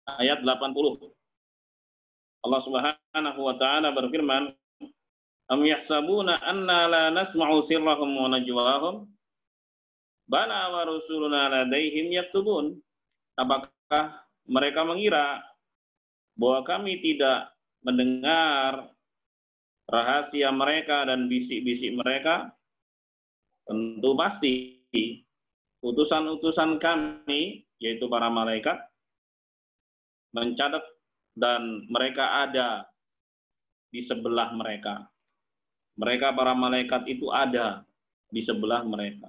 ayat 80. Allah Subhanahu wa taala berfirman, "Am yahsabuna anna la nasma'u sirrahum wa najwahum? Bala wa rusuluna ladaihim yaktubun." Apakah mereka mengira bahwa kami tidak mendengar rahasia mereka dan bisik-bisik mereka? Tentu pasti utusan-utusan kami, yaitu para malaikat, mencatat dan mereka ada di sebelah mereka. Mereka para malaikat itu ada di sebelah mereka.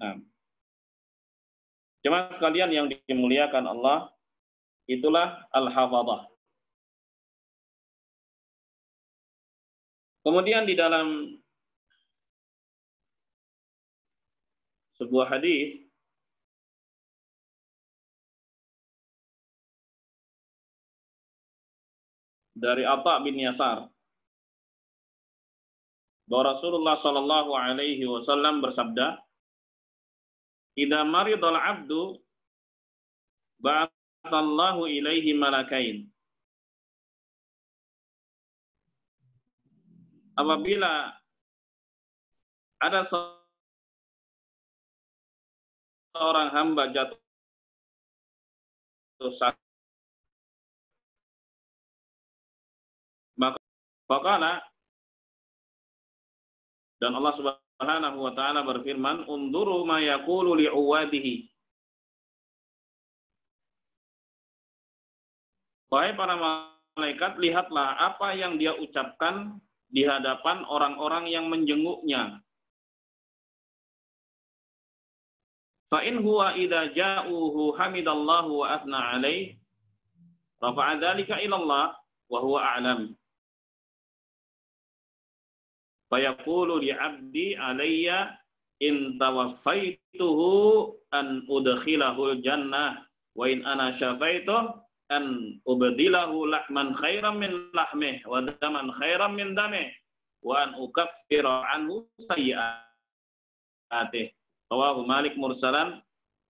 Nah, jemaah sekalian yang dimuliakan Allah, itulah al-hafadhah. Kemudian di dalam sebuah hadis dari Atha bin Yasar, bahwa Rasulullah Shallallahu Alaihi Wasallam bersabda, "Idza maridal abdu, ba'atsallahu ilaihi malakain." Apabila ada seorang hamba jatuh sakit, maka faqala, dan Allah Subhanahu wa taala berfirman, "Unduru ma yaqulu li'uwadihi." Wahai para malaikat, lihatlah apa yang dia ucapkan di hadapan orang-orang yang menjenguknya. Fa in huwa idza ja'uhu hamidallahu wa athna 'alaihi rafa'a dzalika ila Allah wa huwa a'lam. Fayaqulu li 'abdi 'alayya in tawaffaituhu an udkhilahul jannah wa in ana syafaituhu an ubdilahu lahman khairan min lahmih wa daman khairan min damih wa an ukaffira anhu sayyi'atih. Rawahu Malik mursalan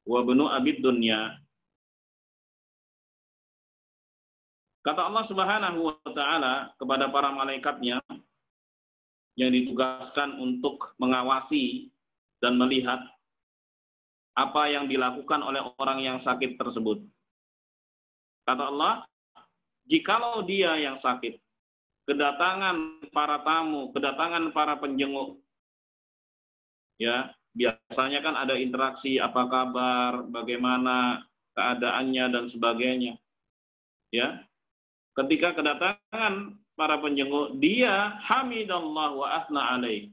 wa Ibnu Abi Dunya. Kata Allah Subhanahu wa taala kepada para malaikatnya yang ditugaskan untuk mengawasi dan melihat apa yang dilakukan oleh orang yang sakit tersebut. Kata Allah, jikalau dia yang sakit, kedatangan para tamu, kedatangan para penjenguk, ya, biasanya kan ada interaksi, apa kabar, bagaimana keadaannya dan sebagainya. Ya. Ketika kedatangan para penjenguk, dia hamidallah wa athna alaih.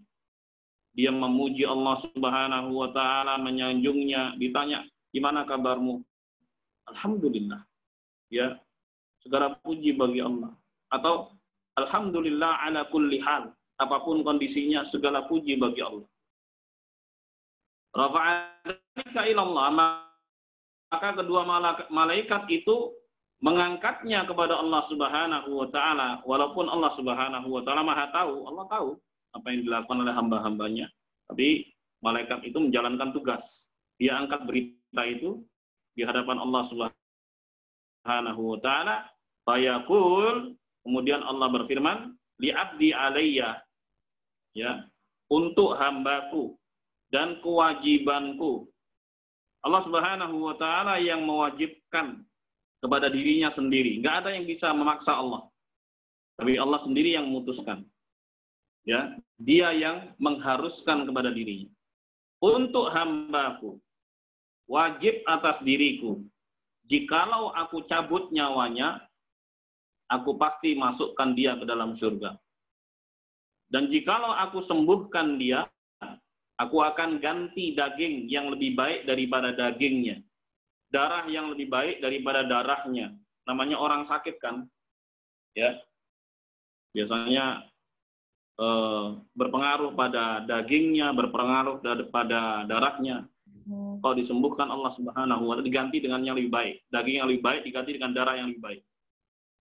Dia memuji Allah Subhanahu wa taala, menyanjungnya, ditanya, "Gimana kabarmu?" Alhamdulillah. Ya. Segala puji bagi Allah. Atau alhamdulillah ala kulli hal. Apapun kondisinya, segala puji bagi Allah. Rafa'alika ilallah, maka kedua malaikat itu mengangkatnya kepada Allah Subhanahu wa taala, walaupun Allah Subhanahu wa taala Maha tahu, Allah tahu apa yang dilakukan oleh hamba-hambanya, tapi malaikat itu menjalankan tugas. Dia angkat berita itu di hadapan Allah Subhanahu wa taala, fayaqul, kemudian Allah berfirman, li abdi alayya, ya, untuk hambaku dan kewajibanku. Allah Subhanahu wa taala yang mewajibkan kepada dirinya sendiri. Enggak ada yang bisa memaksa Allah. Tapi Allah sendiri yang memutuskan. Ya, dia yang mengharuskan kepada dirinya. Untuk hambaku, wajib atas diriku, jikalau aku cabut nyawanya, aku pasti masukkan dia ke dalam surga. Dan jikalau aku sembuhkan dia, aku akan ganti daging yang lebih baik daripada dagingnya. Darah yang lebih baik daripada darahnya. Namanya orang sakit kan. Ya. Biasanya berpengaruh pada dagingnya, berpengaruh pada darahnya. Kalau disembuhkan Allah Subhanahu wa taala, diganti dengan yang lebih baik. Daging yang lebih baik diganti dengan darah yang lebih baik.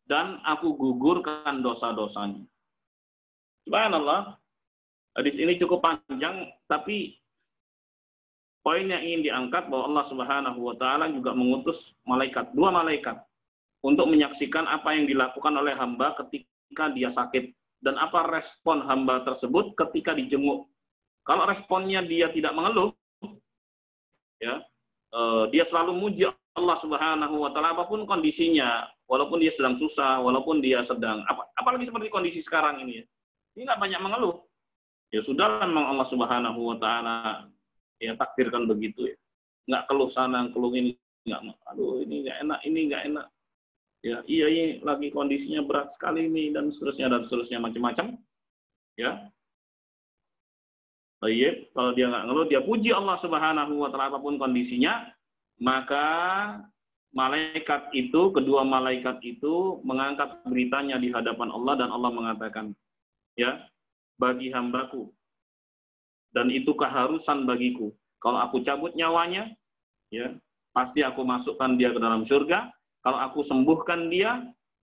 Dan aku gugurkan dosa-dosanya. Subhanallah. Hadis ini cukup panjang, tapi poin yang ingin diangkat bahwa Allah Subhanahu wa taala juga mengutus malaikat, 2 malaikat untuk menyaksikan apa yang dilakukan oleh hamba ketika dia sakit dan apa respon hamba tersebut ketika dijenguk. Kalau responnya dia tidak mengeluh, ya, dia selalu muji Allah Subhanahu wa taala apapun kondisinya, walaupun dia sedang susah, walaupun dia sedang apalagi seperti kondisi sekarang ini ya. Dia nggak banyak mengeluh. Ya sudah, memang Allah Subhanahu wa taala ya takdirkan begitu ya. Nggak keluh sana, keluh ini, nggak, aduh ini nggak enak, ini nggak enak. Ya, iya ini lagi kondisinya berat sekali ini dan seterusnya macam-macam. Ya. Baik, kalau dia nggak ngeluh, dia puji Allah Subhanahu wa taala apapun kondisinya, maka malaikat itu, kedua malaikat itu mengangkat beritanya di hadapan Allah dan Allah mengatakan, ya, bagi hambaku, dan itu keharusan bagiku. Kalau aku cabut nyawanya, ya, pasti aku masukkan dia ke dalam surga. Kalau aku sembuhkan dia,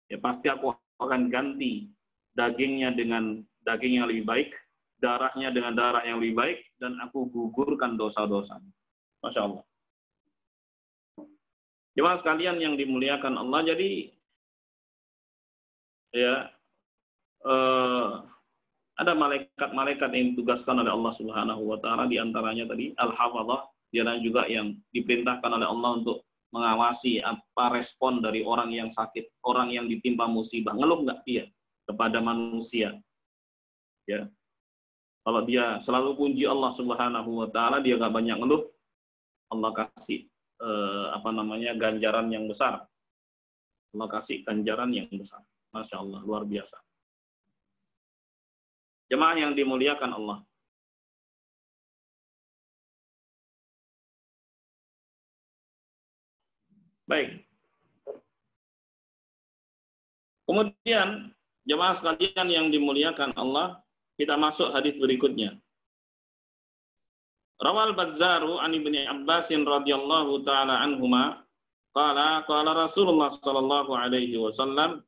ya pasti aku akan ganti dagingnya dengan daging yang lebih baik, darahnya dengan darah yang lebih baik, dan aku gugurkan dosa-dosanya. Masya Allah. Jemaah sekalian yang dimuliakan Allah, jadi ya ada malaikat-malaikat yang ditugaskan oleh Allah Subhanahu wa taala, di antaranya tadi al-hafadzah, dia juga yang diperintahkan oleh Allah untuk mengawasi apa respon dari orang yang sakit, orang yang ditimpa musibah, ngeluh nggak dia kepada manusia. Ya. Kalau dia selalu puji Allah Subhanahu wa taala, dia nggak banyak ngeluh, Allah kasih ganjaran yang besar. Allah kasih ganjaran yang besar. Masya Allah, luar biasa. Jemaah yang dimuliakan Allah. Baik. Kemudian, jemaah sekalian yang dimuliakan Allah, kita masuk hadis berikutnya. Rawal Bazzaru an Ibni Abbasin radhiyallahu taala anhuma qala Rasulullah sallallahu alaihi wasallam,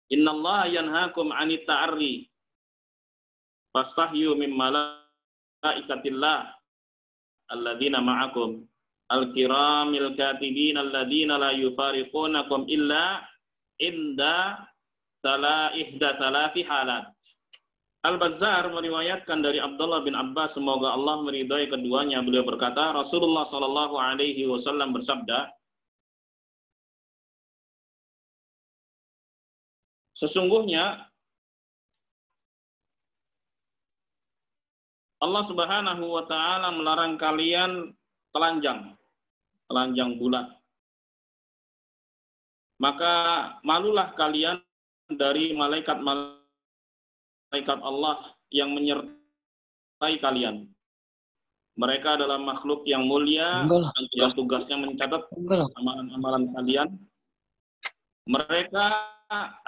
innallaha yanhaakum 'anit ta'arri fastahyu min malaikatillah alladzina ma'akum al-kiramil katibin alladzina la yufariqunakum illa inda salasi halat. Al-Bazzar meriwayatkan dari Abdullah bin Abbas, semoga Allah meridhai keduanya, beliau berkata, Rasulullah sallallahu alaihi wasallam bersabda, sesungguhnya Allah Subhanahu wa taala melarang kalian telanjang bulat. Maka malulah kalian dari malaikat-malaikat Allah yang menyertai kalian. Mereka adalah makhluk yang mulia yang tugasnya mencatat amalan-amalan kalian. Mereka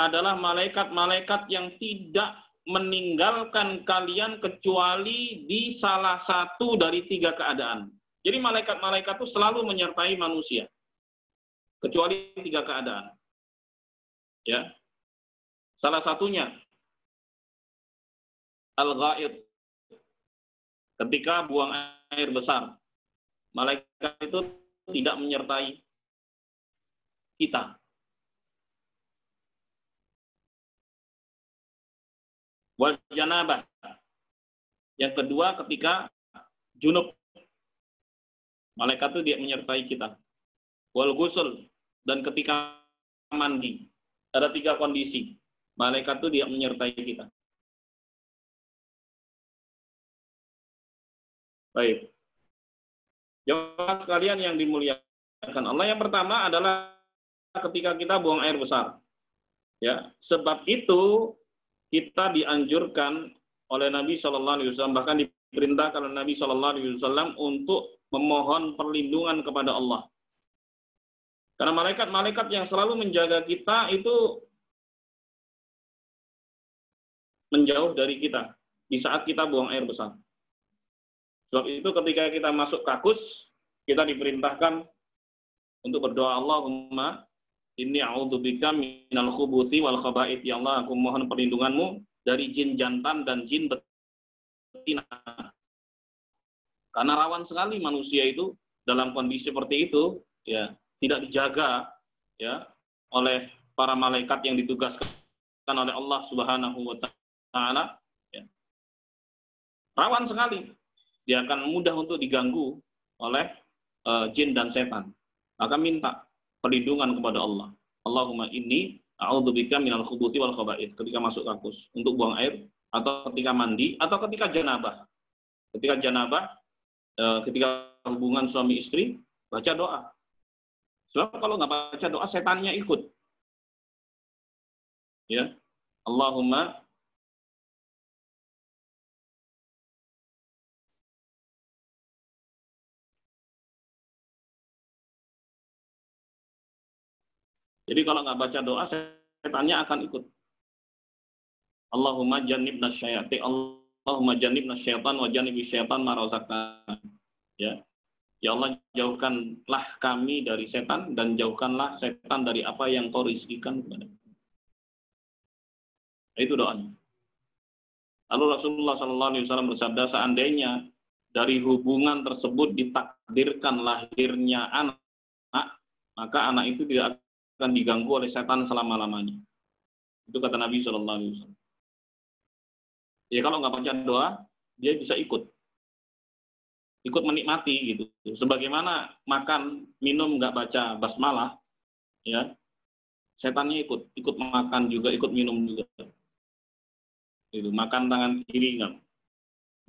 adalah malaikat-malaikat yang tidak meninggalkan kalian kecuali di salah satu dari 3 keadaan. Jadi malaikat-malaikat itu selalu menyertai manusia, kecuali 3 keadaan. Ya, salah satunya al-ghaid, ketika buang air besar, malaikat itu tidak menyertai kita. Wal janabah, yang kedua ketika junub, malaikat itu dia menyertai kita. Wal ghusl, dan ketika mandi. Ada 3 kondisi, malaikat itu dia menyertai kita. Baik. Jemaah sekalian yang dimuliakan Allah, yang pertama adalah ketika kita buang air besar. Ya, sebab itu kita dianjurkan oleh Nabi Shallallahu Alaihi Wasallam, bahkan diperintahkan oleh Nabi Shallallahu Alaihi Wasallam untuk memohon perlindungan kepada Allah. Karena malaikat-malaikat yang selalu menjaga kita itu menjauh dari kita di saat kita buang air besar. Sebab itu ketika kita masuk kakus, kita diperintahkan untuk berdoa, Allahumma inni a'udzubika minal khubuthi wal khaba'ith. Ya Allah, aku mohon perlindunganmu dari jin jantan dan jin betina. Karena rawan sekali manusia itu dalam kondisi seperti itu, ya, tidak dijaga ya oleh para malaikat yang ditugaskan oleh Allah Subhanahu wa taala, ya. Rawan sekali. Dia akan mudah untuk diganggu oleh jin dan setan. Maka minta perlindungan kepada Allah. Allahumma inni a'udzubika minal khubuthi wal khaba'ith. Ketika masuk kakus untuk buang air, atau ketika mandi, atau ketika janabah. Ketika janabah, ketika hubungan suami istri, baca doa. Sebab kalau nggak baca doa, setannya ikut. Ya, Allahumma jadi kalau nggak baca doa, setannya akan ikut. Allahumma jannibna syaitan, Allahumma jannibna syaitan wa jannibi syaitan ma razaqtana. Ya. Ya Allah, jauhkanlah kami dari setan dan jauhkanlah setan dari apa yang Kau rizkikan kepada kami. Itu doanya. Lalu Rasulullah SAW bersabda, seandainya dari hubungan tersebut ditakdirkan lahirnya anak, maka anak itu tidak akan diganggu oleh setan selama-lamanya. Itu kata Nabi SAW. Ya kalau nggak baca doa, dia bisa ikut menikmati gitu. Sebagaimana makan, minum nggak baca basmalah, ya, setannya ikut makan juga, ikut minum juga. Itu makan tangan kiri nggak,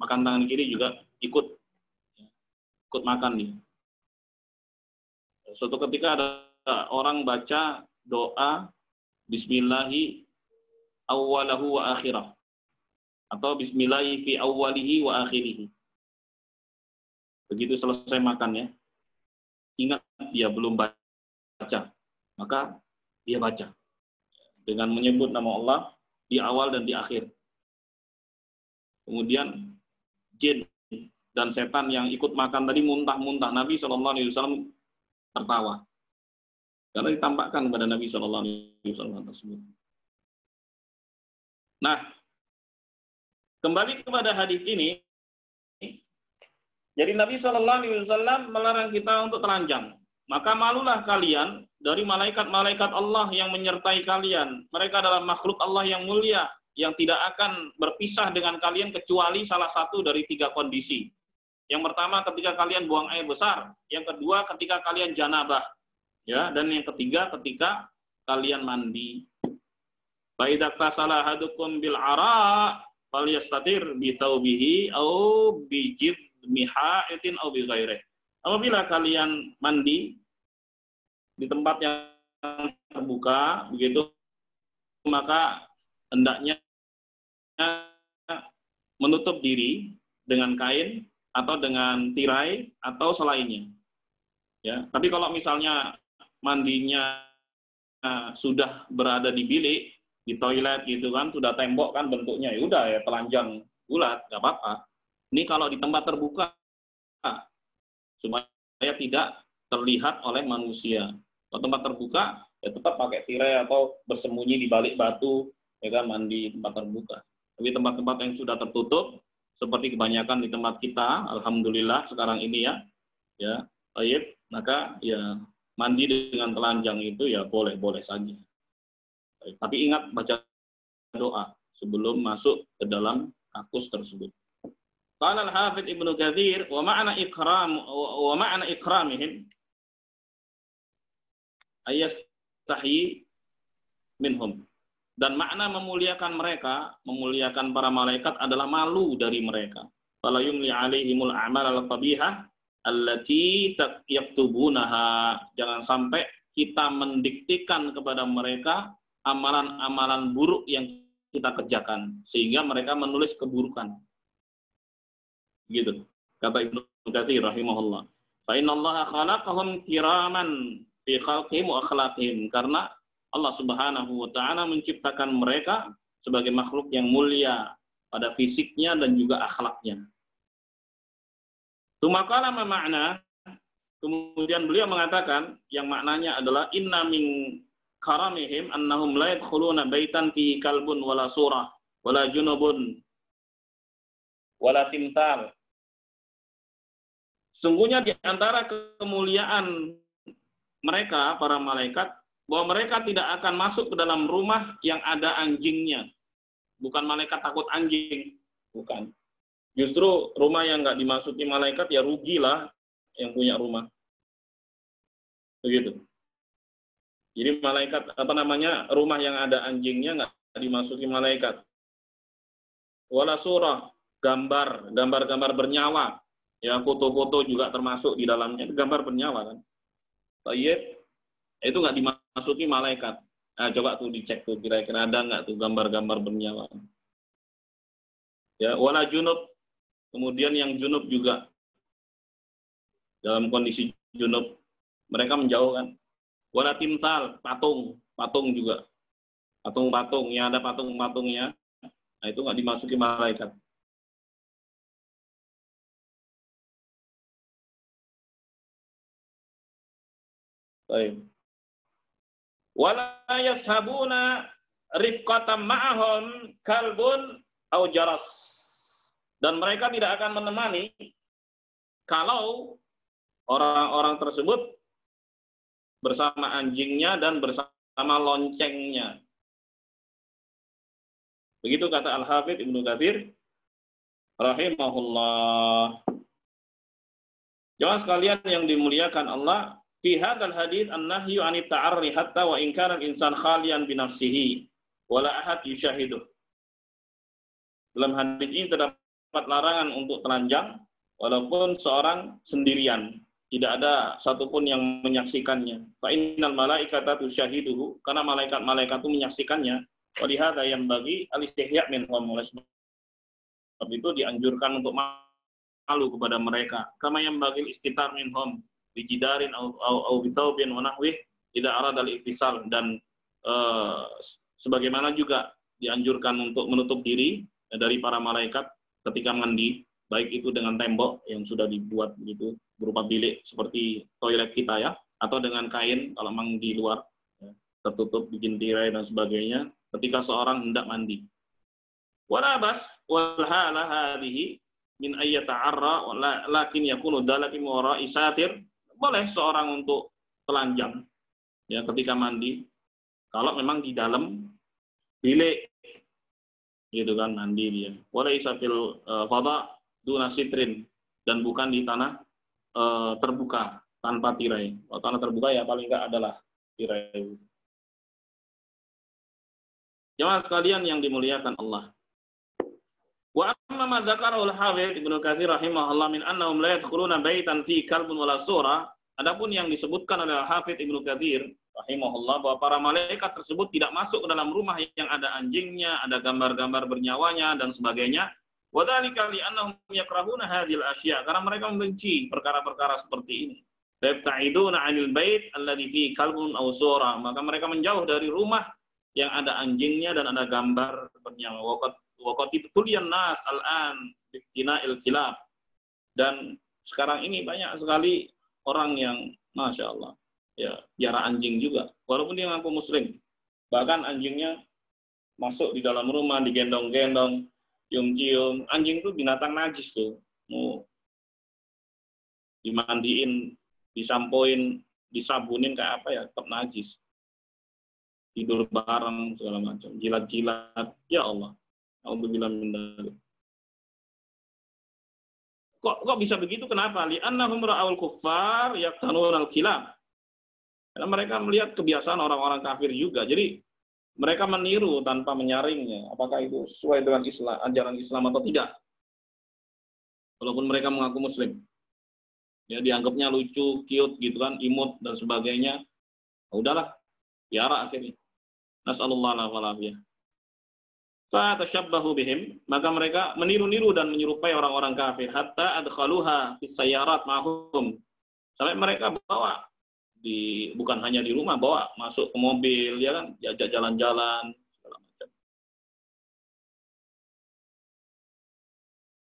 makan tangan kiri juga ikut makan nih. Suatu ketika ada orang baca doa Bismillahi awwalahu wa akhirah, atau Bismillahi fi awwalihi wa akhirihi. Begitu selesai makannya, ingat dia belum baca, maka dia baca dengan menyebut nama Allah di awal dan di akhir. Kemudian jin dan setan yang ikut makan tadi muntah-muntah. Nabi SAW tertawa karena ditampakkan kepada Nabi SAW tersebut. Nah, kembali kepada hadis ini. Jadi Nabi SAW melarang kita untuk telanjang. Maka malulah kalian dari malaikat-malaikat Allah yang menyertai kalian. Mereka adalah makhluk Allah yang mulia, yang tidak akan berpisah dengan kalian kecuali salah satu dari 3 kondisi. Yang pertama ketika kalian buang air besar, yang kedua ketika kalian janabah, ya, dan yang ketiga ketika kalian mandi. Fa idza tasala hadukum bil ara falyastatir bi thawbihi au bi miha'itin aw bi ghairih. Apabila kalian mandi di tempat yang terbuka begitu, maka hendaknya menutup diri dengan kain atau dengan tirai atau selainnya. Ya, tapi kalau misalnya mandinya sudah berada di bilik, di toilet gitu kan, sudah tembok kan bentuknya, ya udah ya telanjang bulat, nggak apa-apa. Ini kalau di tempat terbuka, supaya tidak terlihat oleh manusia. Kalau tempat terbuka, ya tetap pakai tirai atau bersembunyi di balik batu, ya kan, mandi tempat terbuka. Tapi tempat-tempat yang sudah tertutup, seperti kebanyakan di tempat kita, alhamdulillah sekarang ini ya, baik, maka ya mandi dengan telanjang itu ya boleh-boleh saja. Tapi ingat baca doa sebelum masuk ke dalam kakus tersebut. Qala al-Hafidz Ibnu Katsir wa ma'na ikramihim ayastahi minhum. Dan makna memuliakan mereka, memuliakan para malaikat adalah malu dari mereka. Fala yumli alaihimul a'mal al-qabihah allati yaktubunaha. Jangan sampai kita mendiktikan kepada mereka amalan-amalan buruk yang kita kerjakan sehingga mereka menulis keburukan. Gitu kata Ibnu Katsir rahimahullah. Fa innallaha khalaqahum kiraman fi khalqihim wa akhlaqihim, karena Allah Subhanahu wa taala menciptakan mereka sebagai makhluk yang mulia pada fisiknya dan juga akhlaknya. Tumakala makna, kemudian beliau mengatakan yang maknanya adalah inna min karamihim annahum la yadkhuluna baitan fihi kalbun wala surah wala junubun wala timsal Sungguhnya di antara kemuliaan mereka, para malaikat, bahwa mereka tidak akan masuk ke dalam rumah yang ada anjingnya. Bukan malaikat takut anjing, bukan. Justru rumah yang nggak dimasuki malaikat ya rugilah yang punya rumah. Begitu. Jadi malaikat rumah yang ada anjingnya nggak dimasuki malaikat. Wala surah, gambar bernyawa. Ya, foto-foto juga termasuk di dalamnya, gambar bernyawa kan. Tayyib, itu nggak dimasuki malaikat. Nah, coba tuh dicek tuh kira-kira ada nggak tuh gambar-gambar bernyawa. Ya, wala junub, kemudian yang junub juga dalam kondisi junub mereka menjauhkan. Wala timsal, patung juga. Patung-patung, yang ada patung-patungnya, nah itu nggak dimasuki malaikat. Baik. Wala yashabuna rifqatan ma'ahum kalbun au jaras. Dan mereka tidak akan menemani kalau orang-orang tersebut bersama anjingnya dan bersama loncengnya. Begitu kata Al-Hafidz Ibnu Katsir rahimahullah. Jemaah sekalian yang dimuliakan Allah, fi hadzal hadits an-nahyu 'anit ta'arri hatta wa in kana al-insan khaliyan bi nafsihi wa la ahad yushahidu. Dalam hadis ini terdapat larangan untuk telanjang walaupun seorang sendirian, tidak ada satupun yang menyaksikannya. Fa innal malaikata tusyahiduhu, karena malaikat-malaikat itu menyaksikannya. Wa lihadza yanbaghi al-istihya' minhum, oleh sebab itu dianjurkan untuk malu kepada mereka. Kama yanbaghi istitar minhum bijidarin au bithaubin wa nahwih idza arada al-ittisal, dan sebagaimana juga dianjurkan untuk menutup diri dari para malaikat ketika mandi, baik itu dengan tembok yang sudah dibuat begitu berupa bilik seperti toilet kita ya, atau dengan kain kalau memang di luar ya, tertutup bikin tirai dan sebagainya ketika seorang hendak mandi. Wala bas wal hala hadhihi min ayyata'arra lakin yakunu dzalika min wara'i satir. Boleh seorang untuk telanjang ya ketika mandi kalau memang di dalam bilik gitu kan mandi dia. Wala isafil fadha duna sitrin, dan bukan di tanah terbuka tanpa tirai. Kalau tanah terbuka ya paling enggak adalah tirai. Jemaah sekalian yang dimuliakan Allah. Wa amma ma dzakarahu al-Hafidz Ibnu Katsir rahimahullah min annahum la yadkhuluna baitan fi kalbun wala sura. Adapun yang disebutkan oleh Al-Hafidz Ibnu Katsir rahimahullah bahwa para malaikat tersebut tidak masuk ke dalam rumah yang ada anjingnya, ada gambar-gambar bernyawanya dan sebagainya. Wa dzalika li annahum yakrahuna hadhil asya, karena mereka membenci perkara-perkara seperti ini. Yabta'iduna 'anil bait alladhi fi kalbun aw sura, maka mereka menjauh dari rumah yang ada anjingnya dan ada gambar bernyawa. Waqat tulian nas al-an bitina'il kilab, dan sekarang ini banyak sekali orang yang masya Allah ya piara anjing juga walaupun dia ngaku muslim, bahkan anjingnya masuk di dalam rumah digendong-gendong, cium-cium. Anjing itu binatang najis tuh, mau dimandiin, disampoin, disabunin kayak apa ya tetap najis. Tidur bareng segala macam, jilat-jilat, ya Allah. Alhamdulillah min dzalik. Kok bisa begitu? Kenapa? Li'annahum ra'aul kuffar yaqtanun al-kilab. Karena mereka melihat kebiasaan orang-orang kafir juga. Jadi mereka meniru tanpa menyaringnya. Apakah itu sesuai dengan Islam, ajaran Islam atau tidak? Walaupun mereka mengaku muslim. Ya dianggapnya lucu, cute gitu kan, imut dan sebagainya. Nah, udahlah, piara akhirnya. Nas'alullah al-afiyah. Fatashabbahu bihim, maka mereka meniru-niru dan menyerupai orang-orang kafir, hatta adkhaluha fis sayyarat ma'hum, sampai mereka bawa bukan hanya di rumah, bawa masuk ke mobil ya kan, diajak jalan-jalan segala macam.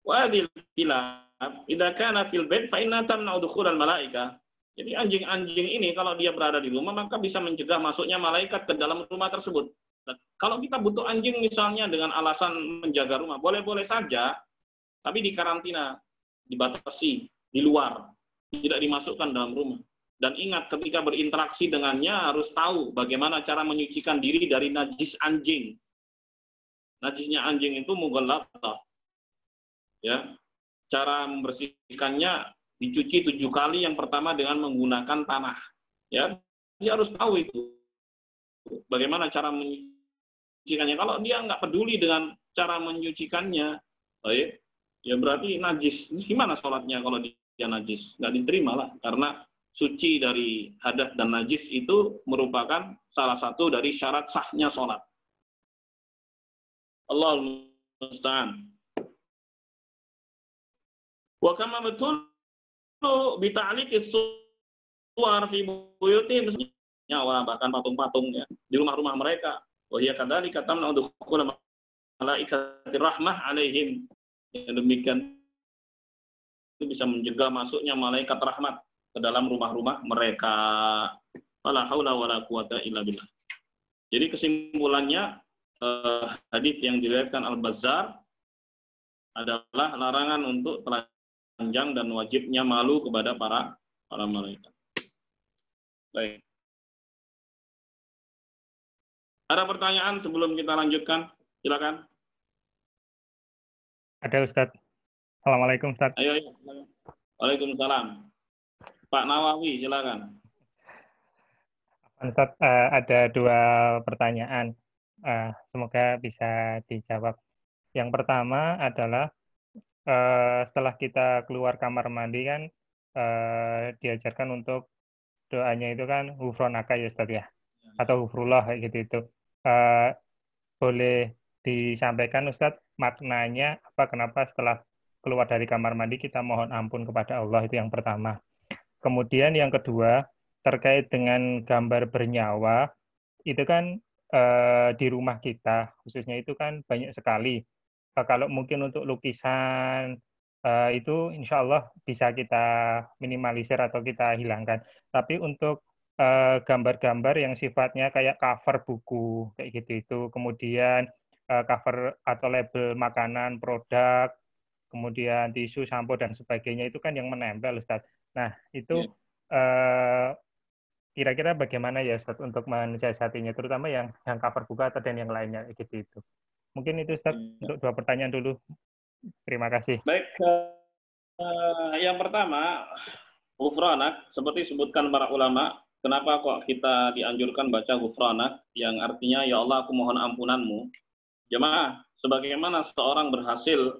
Wa hadhil kilab idza kana fil bait fa inna tamna'u dukhulal malaikah. Jadi anjing-anjing ini kalau dia berada di rumah maka bisa mencegah masuknya malaikat ke dalam rumah tersebut. Nah, kalau kita butuh anjing misalnya dengan alasan menjaga rumah, boleh-boleh saja, tapi dikarantina, dibatasi di luar. tidak dimasukkan dalam rumah. Dan ingat, ketika berinteraksi dengannya harus tahu bagaimana cara menyucikan diri dari najis anjing. Najisnya anjing itu mughalladhah. Ya. Cara membersihkannya dicuci 7 kali, yang pertama dengan menggunakan tanah. Ya. Dia harus tahu itu. Bagaimana cara menyucikannya. Kalau dia nggak peduli dengan cara menyucikannya, baik, ya berarti najis. Gimana sholatnya kalau dia najis? Nggak diterima lah, karena suci dari hadas dan najis itu merupakan salah satu dari syarat sahnya sholat. Allahul musta'an. Wa kama betul bita'liqis suwar fi buyutihim, nyawa bahkan patung-patung ya di rumah-rumah mereka. Wa hiya kadzalika tamna'u dukhul malaikatir rahmah alaihim. Yang demikian itu bisa mencegah masuknya malaikat rahmat ke dalam rumah-rumah mereka. Wala haula wala quwata illa billah. Jadi kesimpulannya, hadis yang diriwayatkan Al-Bazzar adalah larangan untuk telanjang dan wajibnya malu kepada para malaikat. Baik. Ada pertanyaan sebelum kita lanjutkan? Silakan. Ada, Ustadz. Assalamualaikum, Ustadz. Ayo. Waalaikumsalam. Pak Nawawi, silakan. Ustadz, ada 2 pertanyaan. Semoga bisa dijawab. Yang pertama adalah setelah kita keluar kamar mandi kan diajarkan untuk doanya itu kan ghufronaka ya Ustadz ya, atau ghufrullah kayak gitu itu. Boleh disampaikan Ustadz maknanya apa, kenapa setelah keluar dari kamar mandi kita mohon ampun kepada Allah, itu yang pertama. Kemudian yang kedua, terkait dengan gambar bernyawa, itu kan di rumah kita, khususnya itu kan banyak sekali. Kalau mungkin untuk lukisan, itu insya Allah bisa kita minimalisir atau kita hilangkan. Tapi untuk gambar-gambar yang sifatnya kayak cover buku, kayak gitu itu, kemudian cover atau label makanan, produk, kemudian tisu, sampo, dan sebagainya, itu kan yang menempel, Ustadz. Nah, itu kira-kira bagaimana ya Ustadz untuk mensiasatinya, terutama yang cover buku atau dan yang lainnya, gitu itu. Mungkin itu Ustadz untuk 2 pertanyaan dulu. Terima kasih. Baik, yang pertama, ghufranak, seperti disebutkan para ulama, kenapa kok kita dianjurkan baca ghufranak, yang artinya, ya Allah, aku mohon ampunanmu. Jemaah, sebagaimana seorang berhasil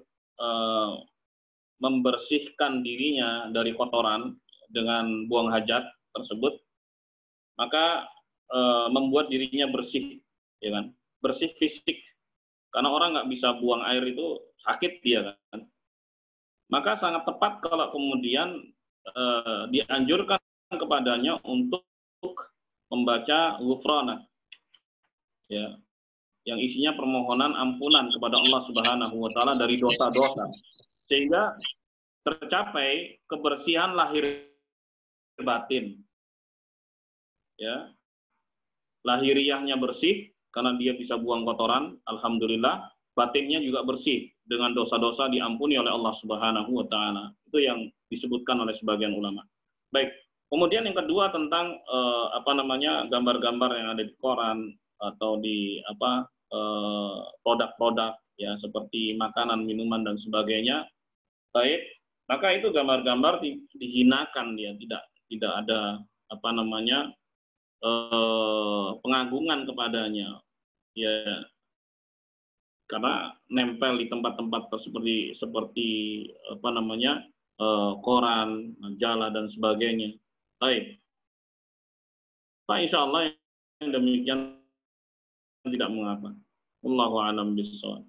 membersihkan dirinya dari kotoran dengan buang hajat tersebut, maka membuat dirinya bersih, ya kan? Bersih fisik. Karena orang nggak bisa buang air itu sakit dia kan. Maka sangat tepat kalau kemudian dianjurkan kepadanya untuk membaca ghufranak, ya, yang isinya permohonan ampunan kepada Allah Subhanahu wa taala dari dosa-dosa, sehingga tercapai kebersihan lahir batin. Ya. Lahiriahnya bersih karena dia bisa buang kotoran, alhamdulillah, batinnya juga bersih dengan dosa-dosa diampuni oleh Allah Subhanahu wa taala. Itu yang disebutkan oleh sebagian ulama. Baik. Kemudian yang kedua tentang gambar-gambar yang ada di koran atau di produk-produk ya seperti makanan, minuman dan sebagainya. Baik, maka itu gambar-gambar dihinakan, dia tidak ada pengagungan kepadanya, ya, karena nempel di tempat-tempat seperti koran, majalah dan sebagainya. Baik, Pak, insya Allah yang demikian tidak mengapa. Wallahu a'lam bishawab.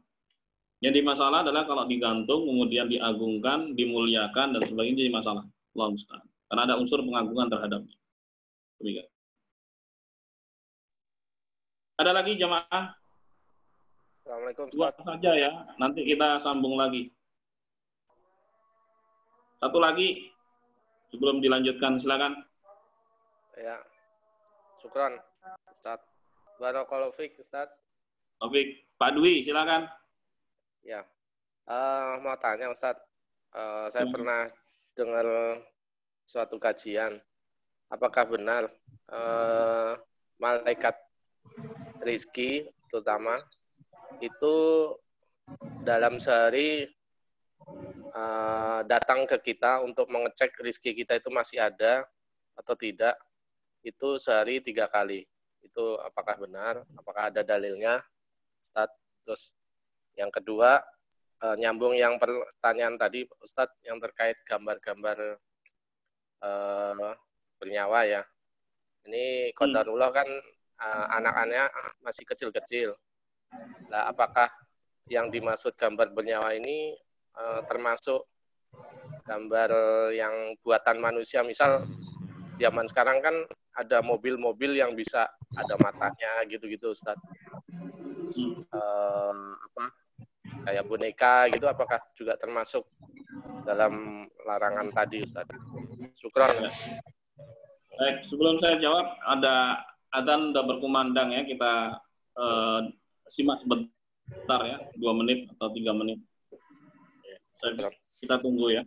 Yang dimasalah adalah kalau digantung kemudian diagungkan, dimuliakan dan sebagainya, jadi masalah. Allah musta'an. Karena ada unsur pengagungan terhadapnya. Demikian. Ada lagi jamaah? Assalamualaikum, Dua saja ya, nanti kita sambung lagi. Satu lagi sebelum dilanjutkan, silakan. Ya, syukran, Ustaz. Barakallahu fiik, Ustaz. Taufik, Pak Dwi, silakan. Ya, mau tanya, Ustaz. Saya pernah dengar suatu kajian, apakah benar malaikat rizki terutama itu dalam sehari datang ke kita untuk mengecek rizki kita itu masih ada atau tidak, itu sehari 3 kali. Itu apakah benar? Apakah ada dalilnya, Ustadz? Terus yang kedua, nyambung yang pertanyaan tadi, Ustadz, yang terkait gambar-gambar bernyawa ya. Ini qadarullah kan anak-anaknya masih kecil-kecil. Nah, apakah yang dimaksud gambar bernyawa ini termasuk gambar yang buatan manusia? Misal zaman sekarang kan ada mobil-mobil yang bisa ada matanya gitu-gitu, Ustadz. Kayak boneka gitu, apakah juga termasuk dalam larangan tadi, Ustadz? Syukran. Baik, sebelum saya jawab, ada adzan udah berkumandang ya, kita simak sebentar ya, 2 menit atau 3 menit. Kita tunggu ya.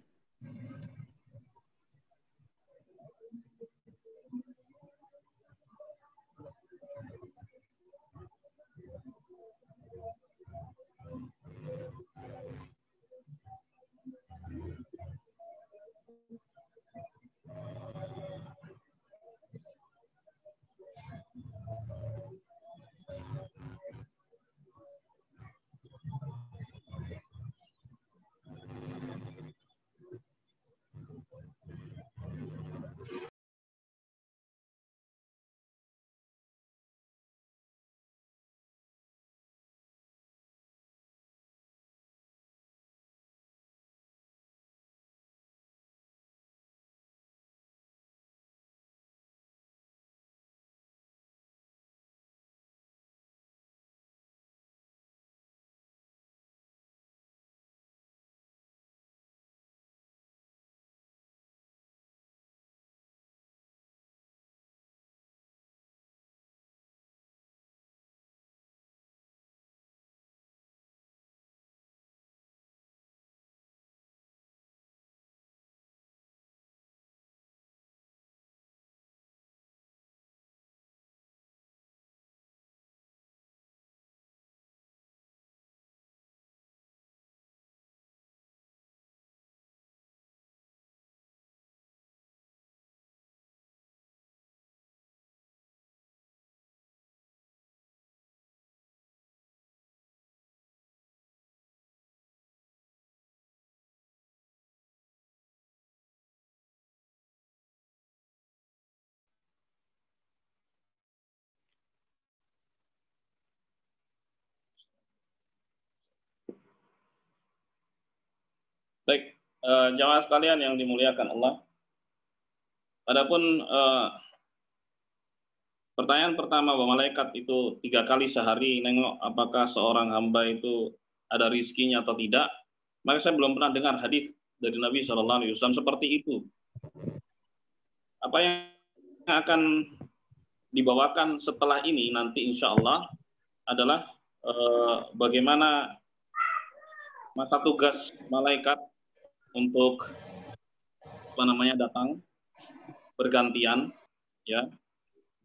Baik, jamaah sekalian yang dimuliakan Allah. Adapun pertanyaan pertama, bahwa malaikat itu 3 kali sehari nengok apakah seorang hamba itu ada rizkinya atau tidak, maka saya belum pernah dengar hadis dari Nabi SAW seperti itu. Apa yang akan dibawakan setelah ini nanti insya Allah adalah bagaimana masa tugas malaikat untuk datang bergantian ya,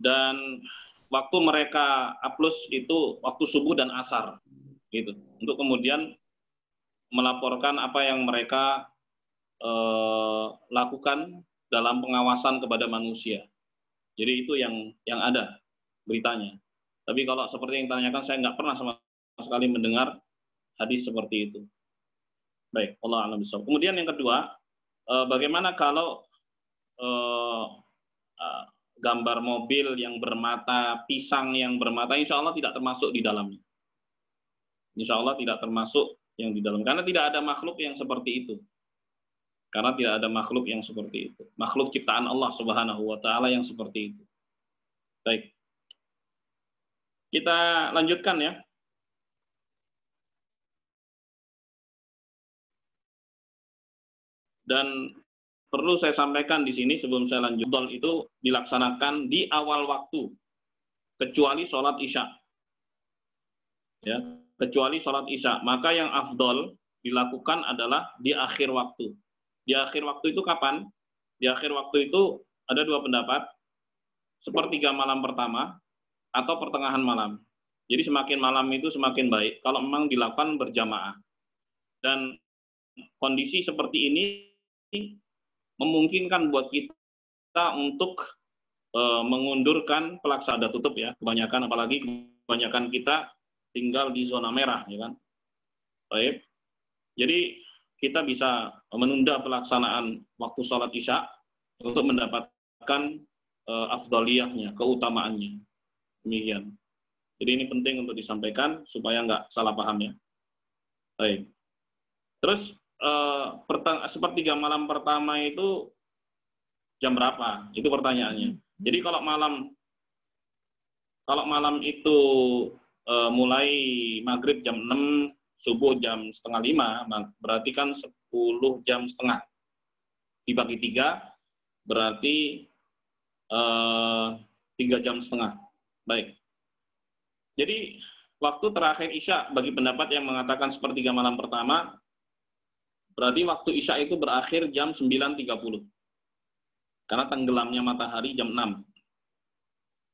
dan waktu mereka aplus itu waktu subuh dan asar gitu, untuk kemudian melaporkan apa yang mereka lakukan dalam pengawasan kepada manusia. Jadi itu yang ada beritanya. Tapi kalau seperti yang ditanyakan, saya nggak pernah sama sekali mendengar hadis seperti itu. Baik, Allah a'lam bishawab. Kemudian yang kedua, bagaimana kalau gambar mobil yang bermata, pisang yang bermata, insya Allah tidak termasuk di dalamnya. Insya Allah tidak termasuk yang di dalam, karena tidak ada makhluk yang seperti itu. Karena tidak ada makhluk yang seperti itu. Makhluk ciptaan Allah Subhanahu wa Ta'ala yang seperti itu. Baik. Kita lanjutkan ya. Dan perlu saya sampaikan di sini sebelum saya lanjut, itu dilaksanakan di awal waktu, kecuali sholat isya. Ya, kecuali sholat isya. Maka yang afdol dilakukan adalah di akhir waktu. Di akhir waktu itu kapan? Di akhir waktu itu ada dua pendapat, sepertiga malam pertama atau pertengahan malam. Jadi semakin malam itu semakin baik kalau memang dilakukan berjamaah. Dan kondisi seperti ini memungkinkan buat kita untuk mengundurkan pelaksanaan tutup ya. Kebanyakan kita tinggal di zona merah, ya kan? Baik. Jadi kita bisa menunda pelaksanaan waktu sholat Isya untuk mendapatkan afdaliyahnya, keutamaannya. Demikian. Jadi ini penting untuk disampaikan supaya nggak salah paham ya. Baik. Terus sepertiga malam pertama itu jam berapa? Itu pertanyaannya. Jadi kalau malam itu mulai maghrib jam 6, subuh jam 4:30, berarti kan 10 jam setengah. Dibagi 3, berarti 3 jam setengah. Baik. Jadi waktu terakhir Isya bagi pendapat yang mengatakan sepertiga malam pertama, berarti waktu Isya itu berakhir jam 9.30. Karena tenggelamnya matahari jam 6.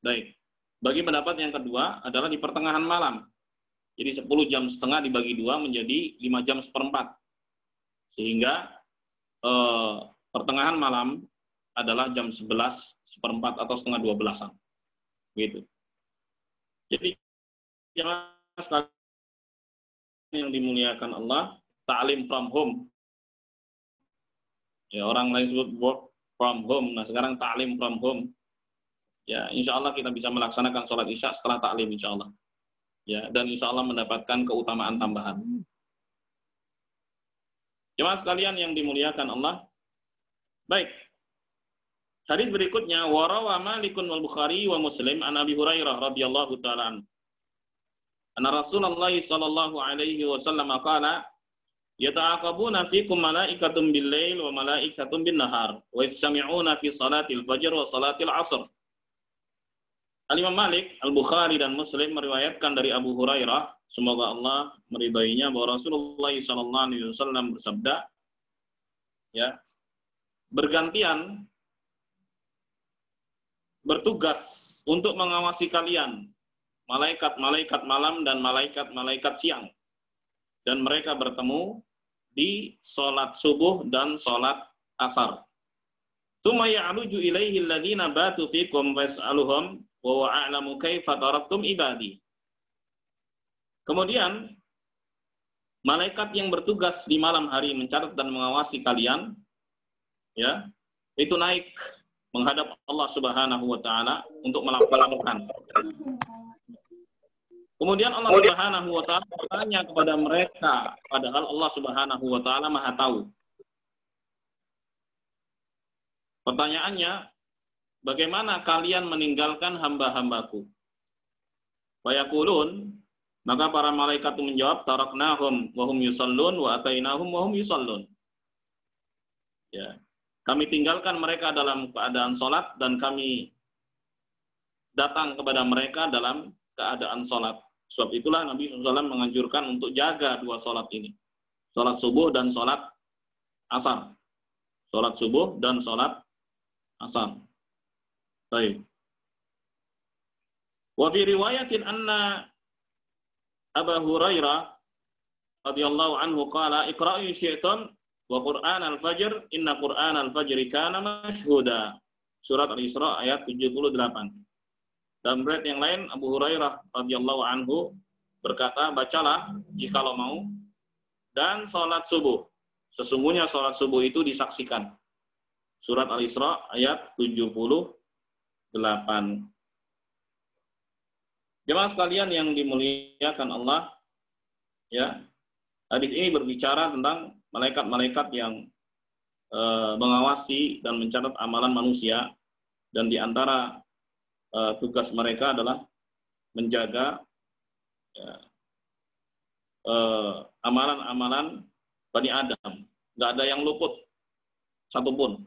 Baik. Bagi pendapat yang kedua adalah di pertengahan malam. Jadi 10 jam setengah dibagi 2 menjadi 5 jam seperempat. Sehingga pertengahan malam adalah jam 11 seperempat atau setengah 12-an. Gitu. Jadi jangan sekali yang dimuliakan Allah, ta'lim from home. Ya, orang lain sebut work from home. Nah, sekarang ta'lim from home. Ya, insya Allah kita bisa melaksanakan sholat Isya setelah ta'lim, insya Allah. Ya, dan insya Allah mendapatkan keutamaan tambahan. Jemaah sekalian yang dimuliakan Allah. Baik. Hadis berikutnya, warawa Malikun wal Bukhari wa Muslim an Abi Hurairah radhiyallahu ta'ala anhu. Anna Rasulullah sallallahu alaihi wasallam qala yata'aqabuna fikum malaikatun bil-lail wa malaikatun bin-nahar wa yajtami'una fi salatil fajr wa salatil 'asr. Al-Imam Malik, Al-Bukhari dan Muslim meriwayatkan dari Abu Hurairah, semoga Allah meridainya, bahwa Rasulullah SAW bersabda, ya, bergantian bertugas untuk mengawasi kalian, malaikat-malaikat malam dan malaikat-malaikat siang, dan mereka bertemu di sholat subuh dan sholat asar. Tsumma ya'luju ilaihi alladziina batu fikum fas'aluhum wa huwa a'lamu kaifa taraktum ibadi. Kemudian malaikat yang bertugas di malam hari mencatat dan mengawasi kalian, ya, itu naik menghadap Allah Subhanahu wa taala untuk melaporkan. Kemudian Allah Subhanahu wa taala bertanya kepada mereka, padahal Allah Subhanahu wa taala Maha tahu. Pertanyaannya, bagaimana kalian meninggalkan hamba-hambaku? Fayaqulun, maka para malaikat itu menjawab, taraknahum wa hum yusallun wa atainahum wa hum yusallun. Ya, kami tinggalkan mereka dalam keadaan sholat dan kami datang kepada mereka dalam keadaan sholat. Sebab itulah Nabi SAW menganjurkan untuk jaga dua sholat ini. Sholat subuh dan sholat asar. Sholat subuh dan sholat asar. Baik. Wa fi riwayatin anna Abu Hurairah radhiyallahu anhu qala iqra'u syi'tan wa Qur'an al-fajr inna Qur'an al-fajr kana mashhuda. Surat Al-Isra ayat 78. Dalam riwayat yang lain Abu Hurairah radhiyallahu anhu berkata, bacalah jikalau mau dan salat subuh. Sesungguhnya salat subuh itu disaksikan. Surat Al-Isra ayat 78. Jemaah sekalian yang dimuliakan Allah, ya. Hadis ini berbicara tentang malaikat-malaikat yang mengawasi dan mencatat amalan manusia, dan di antara tugas mereka adalah menjaga amalan-amalan Bani Adam. Nggak ada yang luput satupun.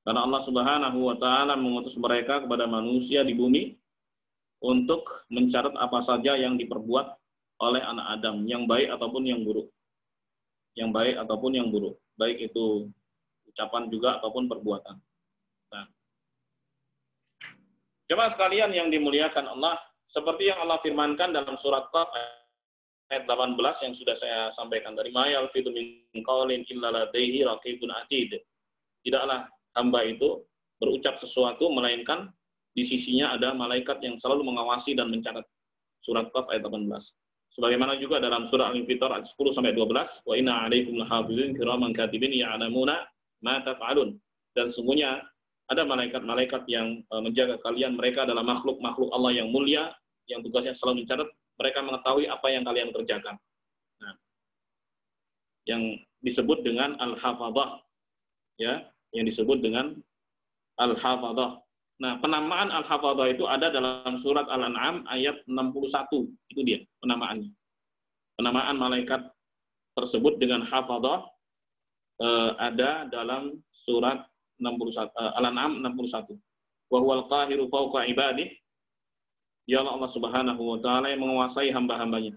Karena Allah Subhanahu wa taala mengutus mereka kepada manusia di bumi untuk mencatat apa saja yang diperbuat oleh anak Adam, yang baik ataupun yang buruk. Yang baik ataupun yang buruk. Baik itu ucapan juga ataupun perbuatan. Nah, jemaah sekalian yang dimuliakan Allah, seperti yang Allah firmankan dalam surat Qaf ayat 18 yang sudah saya sampaikan dari mayal fitu min qaulin illa ladaihi raqibun atid. Tidaklah hamba itu berucap sesuatu melainkan di sisinya ada malaikat yang selalu mengawasi dan mencatat. Surat Qaf ayat 18. Sebagaimana juga dalam surah Al-Infitar ayat 10 sampai 12, wa inna 'alaikum lahafizin kiraman katibin ya'lamuna ma taf'alun. Dan sungguhnya ada malaikat-malaikat yang menjaga kalian, mereka adalah makhluk-makhluk Allah yang mulia, yang tugasnya selalu mencatat, mereka mengetahui apa yang kalian kerjakan. Nah, yang disebut dengan al-hafadhah, ya, yang disebut dengan al-hafadhah. Nah, penamaan al-hafadhah itu ada dalam surat Al-An'am ayat 61, itu dia penamaannya. Penamaan malaikat tersebut dengan hafadhah ada dalam surat Al-An'am 61. Wa huwal qahiru fawqa ibadih. Dialah Allah Subhanahu wa taala yang menguasai hamba-hambanya,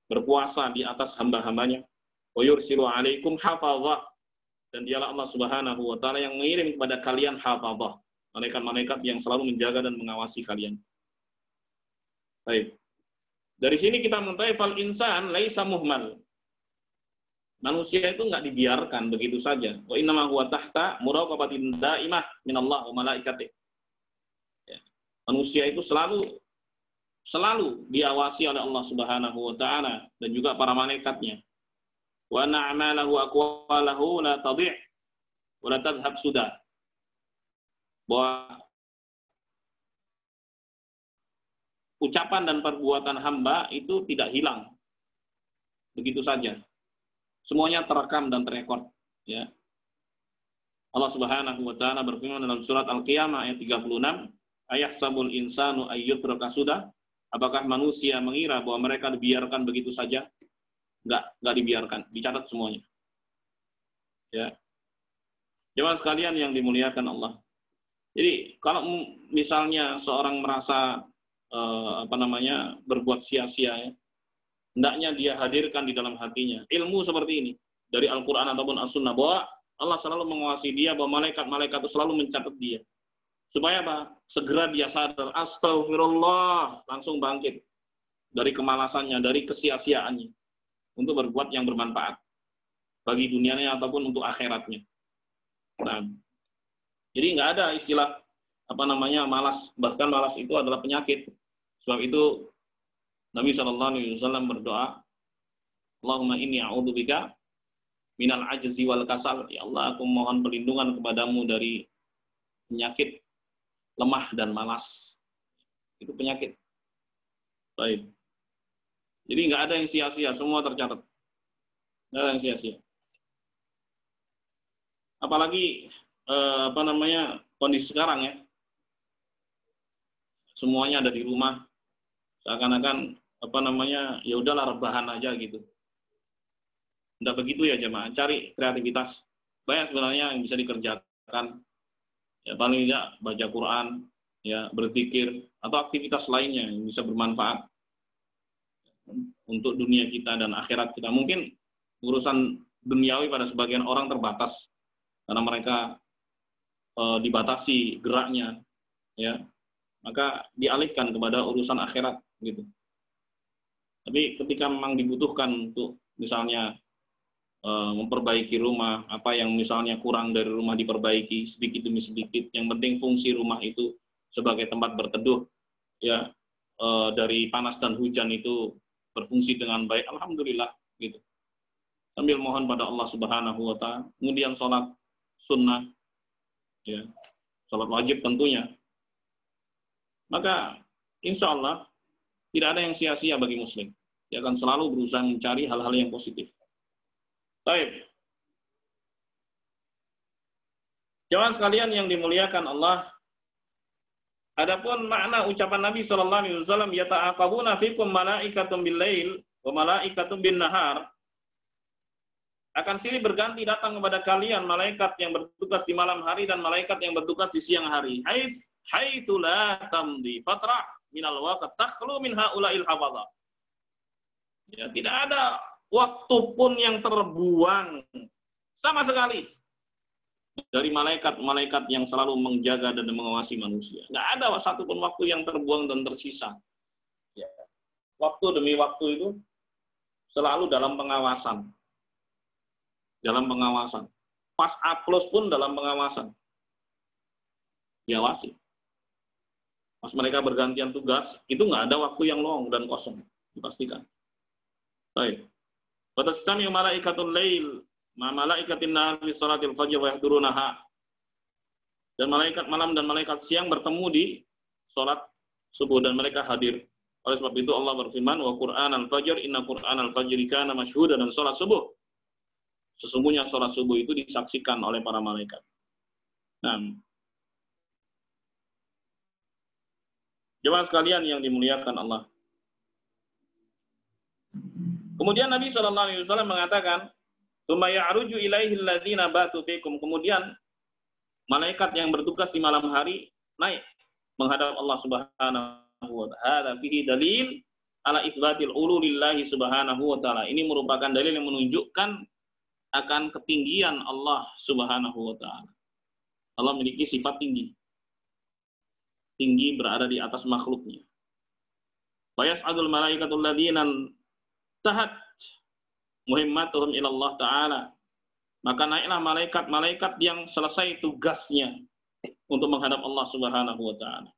berkuasa di atas hamba-hambanya. Wa yursilu 'alaikum hafadhah. Dan dialah Allah Subhanahu wa taala yang mengirim kepada kalian hafadhah, malaikat-malaikat yang selalu menjaga dan mengawasi kalian. Baik. Dari sini kita mengetahui fal insan laisa muhmal. Manusia itu enggak dibiarkan begitu saja. Wa inna ma huwa tahta muraqabatin daimah minallah wa malaikatih. Ya. Manusia itu selalu diawasi oleh Allah Subhanahu wa taala dan juga para malaikatnya. Wa na'malahu aqwalahu la tadhi' wa la tadhhab sudah. Bahwa ucapan dan perbuatan hamba itu tidak hilang begitu saja. Semuanya terekam dan terekord, ya. Allah Subhanahu wa taala berfirman dalam surat Al-Qiyamah ayat 36, ayahsabul insanu ayyutraka sudah? Apakah manusia mengira bahwa mereka dibiarkan begitu saja? Enggak dibiarkan, dicatat semuanya. Ya. Jemaah sekalian yang dimuliakan Allah. Jadi, kalau misalnya seorang merasa berbuat sia-sia, ya, hendaknya dia hadirkan di dalam hatinya ilmu seperti ini dari Al-Quran ataupun As-Sunnah, bahwa Allah selalu menguasai dia, bahwa malaikat-malaikat itu selalu mencatat dia, supaya apa? Segera dia sadar, astagfirullah, langsung bangkit dari kemalasannya, dari kesia-siaannya, untuk berbuat yang bermanfaat bagi dunianya ataupun untuk akhiratnya. Nah, jadi nggak ada istilah malas, bahkan malas itu adalah penyakit. Sebab itu Nabi SAW berdoa, Allahumma inni a'udzubika minal ajzi wal kasal. Ya Allah, aku mohon perlindungan kepadamu dari penyakit lemah dan malas. Itu penyakit. Baik. Jadi nggak ada yang sia-sia, semua tercatat. Nggak ada yang sia-sia. Apalagi kondisi sekarang, ya. Semuanya ada di rumah. Seakan-akan ya udahlah, rebahan aja gitu. Enggak begitu ya jemaah, cari kreativitas. Banyak sebenarnya yang bisa dikerjakan. Ya paling tidak baca Quran, ya berzikir, atau aktivitas lainnya yang bisa bermanfaat untuk dunia kita dan akhirat kita. Mungkin urusan duniawi pada sebagian orang terbatas karena mereka dibatasi geraknya, ya. Maka dialihkan kepada urusan akhirat gitu. Tapi ketika memang dibutuhkan untuk misalnya memperbaiki rumah, apa yang misalnya kurang dari rumah diperbaiki sedikit demi sedikit, yang penting fungsi rumah itu sebagai tempat berteduh, ya, dari panas dan hujan itu berfungsi dengan baik, alhamdulillah gitu. Sambil mohon pada Allah Subhanahu wa taala, kemudian sholat sunnah, ya, sholat wajib tentunya. Maka insya Allah tidak ada yang sia-sia bagi muslim. Dia akan selalu berusaha mencari hal-hal yang positif. Baik. Jemaah sekalian yang dimuliakan Allah, adapun makna ucapan Nabi sallallahu alaihi wasallam, yata'aqabuna fikum malaikatun bil-lail wa malaikatun bin-nahar, akan silih berganti datang kepada kalian malaikat yang bertugas di malam hari dan malaikat yang bertugas di siang hari. Haitsu la tamdi fatra minal waqt takhlu min haula'il hafadha. Ya, tidak ada waktu pun yang terbuang sama sekali dari malaikat-malaikat yang selalu menjaga dan mengawasi manusia. Nggak ada satupun waktu yang terbuang dan tersisa. Ya. Waktu demi waktu itu selalu dalam pengawasan. Dalam pengawasan. Pas A+ pun dalam pengawasan. Diawasi. Pas mereka bergantian tugas, itu nggak ada waktu yang long dan kosong. Dipastikan. Baik. Watastami'u malaikatul lail ma malaikatin nahar fi salatil fajr wa yahdurunaha. Dan malaikat malam dan malaikat siang bertemu di salat subuh dan mereka hadir. Oleh sebab itu Allah berfirman, wa Qur'anal fajr inna Qur'anal fajri kana masyhuda, dan salat subuh. Sesungguhnya salat subuh itu disaksikan oleh para malaikat. Nah, jemaah sekalian yang dimuliakan Allah. Kemudian Nabi SAW mengatakan, "Tsumma ya'ruju ilaihi alladziina batu fikum." Kemudian malaikat yang bertugas di malam hari naik menghadap Allah Subhanahu wa ta'ala. Fihi dalil ala itsbatil ululillahi Subhanahu wa ta'ala. Ini merupakan dalil yang menunjukkan akan ketinggian Allah Subhanahu wa ta'ala. Allah memiliki sifat tinggi. Tinggi berada di atas makhluknya. Wa yas'adul malaikatul ladzina tahat muhimmatuhum ila Allah Ta'ala. Maka naiklah malaikat-malaikat yang selesai tugasnya untuk menghadap Allah Subhanahu wa ta'ala.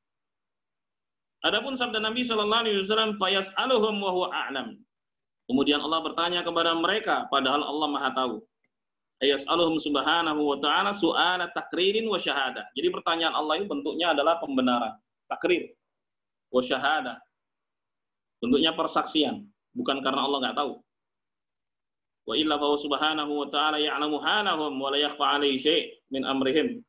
Adapun sabda Nabi sallallahu alaihi wasallam, fa yas'aluhum wa huwa a'lam. Kemudian Allah bertanya kepada mereka padahal Allah Maha tahu. Yas'aluhum subhanahu wa ta'ala su'ala takririn wa syahadah. Jadi pertanyaan Allah ini bentuknya adalah pembenaran, takrir, wa syahadah. Bentuknya persaksian. Bukan karena Allah nggak tahu. Wa illa fa subhanahu wa ta'ala ya'lamu halahum wa la yakhfa 'alaihi syai' min amrihim.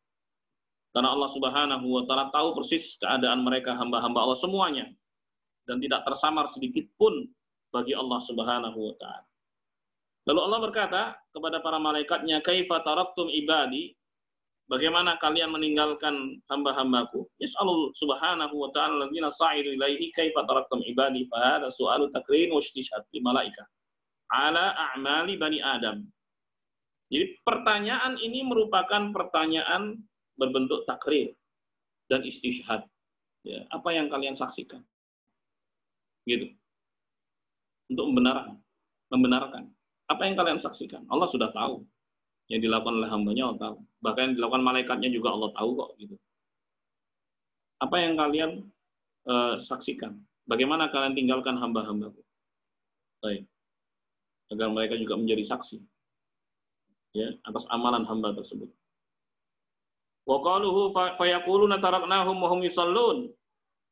Karena Allah Subhanahu wa ta'ala tahu persis keadaan mereka hamba-hamba Allah semuanya dan tidak tersamar sedikit pun bagi Allah Subhanahu wa ta'ala. Lalu Allah berkata kepada para malaikatnya, "Kaifa taraktum ibadi?" Bagaimana kalian meninggalkan hamba-hambaku? Yas'alul subhanahu wa ta'ala alladziina sa'idu ilaihi kaifa taraktum ibadi, fa hadha su'alu takrin wa istishhad li malaikah ala a'mali bani Adam. Jadi pertanyaan ini merupakan pertanyaan berbentuk takrir dan istishhad. Ya, apa yang kalian saksikan? Gitu. Untuk membenarkan. Apa yang kalian saksikan? Allah sudah tahu. Yang dilakukan oleh hambanya Allah tahu. Bahkan yang dilakukan malaikatnya juga Allah tahu kok. Gitu. Apa yang kalian saksikan? Bagaimana kalian tinggalkan hamba-hambaku? Baik. Agar mereka juga menjadi saksi. Ya, atas amalan hamba tersebut. Wa qaluhu fa yaquluna taraknahum wa hum yusallun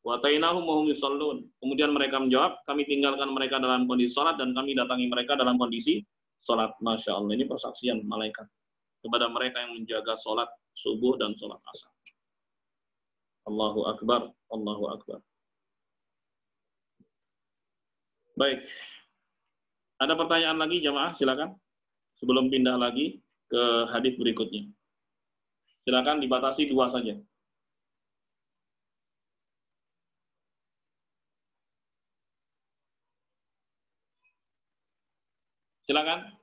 wa atainahum wa hum yusallun. Kemudian mereka menjawab, kami tinggalkan mereka dalam kondisi salat dan kami datangi mereka dalam kondisi salat. Masya Allah, ini persaksian malaikat kepada mereka yang menjaga salat subuh dan salat asar. Allahu Akbar, Allahu Akbar. Baik. Ada pertanyaan lagi jamaah, silakan. Sebelum pindah lagi ke hadis berikutnya. Silakan, dibatasi 2 saja. Silakan.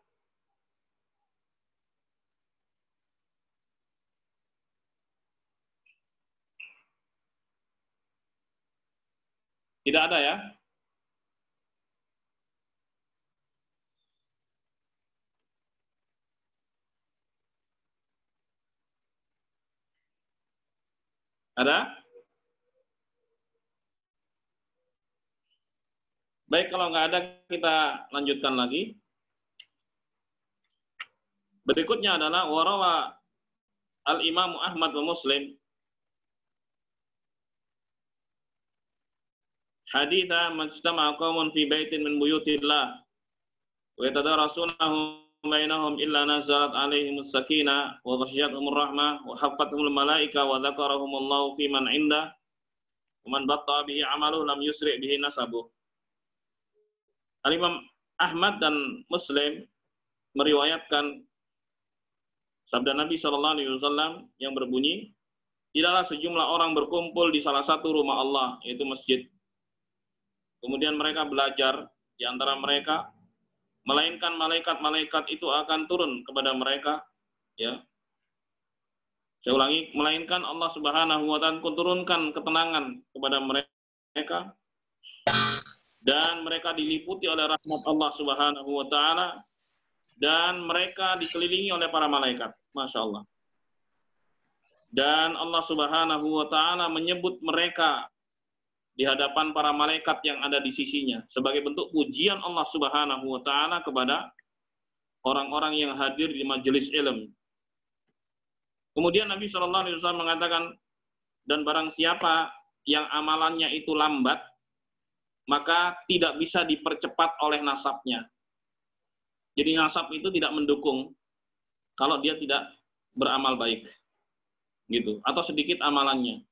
Tidak ada ya? Ada? Baik, kalau nggak ada kita lanjutkan lagi. Berikutnya adalah warawa al-Imam Ahmad wa Muslim haditha majtama'a qaumun fi baitin min buyutillah wa yatadarasunahu bainahum illa nazalat alaihimus sakinah wa ghashiyatuhumur rahmah wa haffathumul malaika wa dzakarahumullahu fi man 'inda wa man batta bihi 'amaluhu lam yusri' bihi nasabuh. Al-Imam Ahmad dan Muslim meriwayatkan sabda Nabi SAW yang berbunyi, tidaklah sejumlah orang berkumpul di salah satu rumah Allah, yaitu masjid. Kemudian mereka belajar di antara mereka, melainkan malaikat-malaikat itu akan turun kepada mereka, ya, Saya ulangi, melainkan Allah Subhanahu wa taala turunkan ketenangan kepada mereka dan mereka diliputi oleh rahmat Allah Subhanahu wa taala dan mereka dikelilingi oleh para malaikat. Masya Allah. Dan Allah Subhanahu wa taala menyebut mereka di hadapan para malaikat yang ada di sisinya sebagai bentuk pujian Allah Subhanahu wa taala kepada orang-orang yang hadir di majelis ilmu. Kemudian Nabi Shallallahu Alaihi Wasallam mengatakan, dan barang siapa yang amalannya itu lambat, maka tidak bisa dipercepat oleh nasabnya. Jadi nasab itu tidak mendukung kalau dia tidak beramal baik, gitu. Atau sedikit amalannya,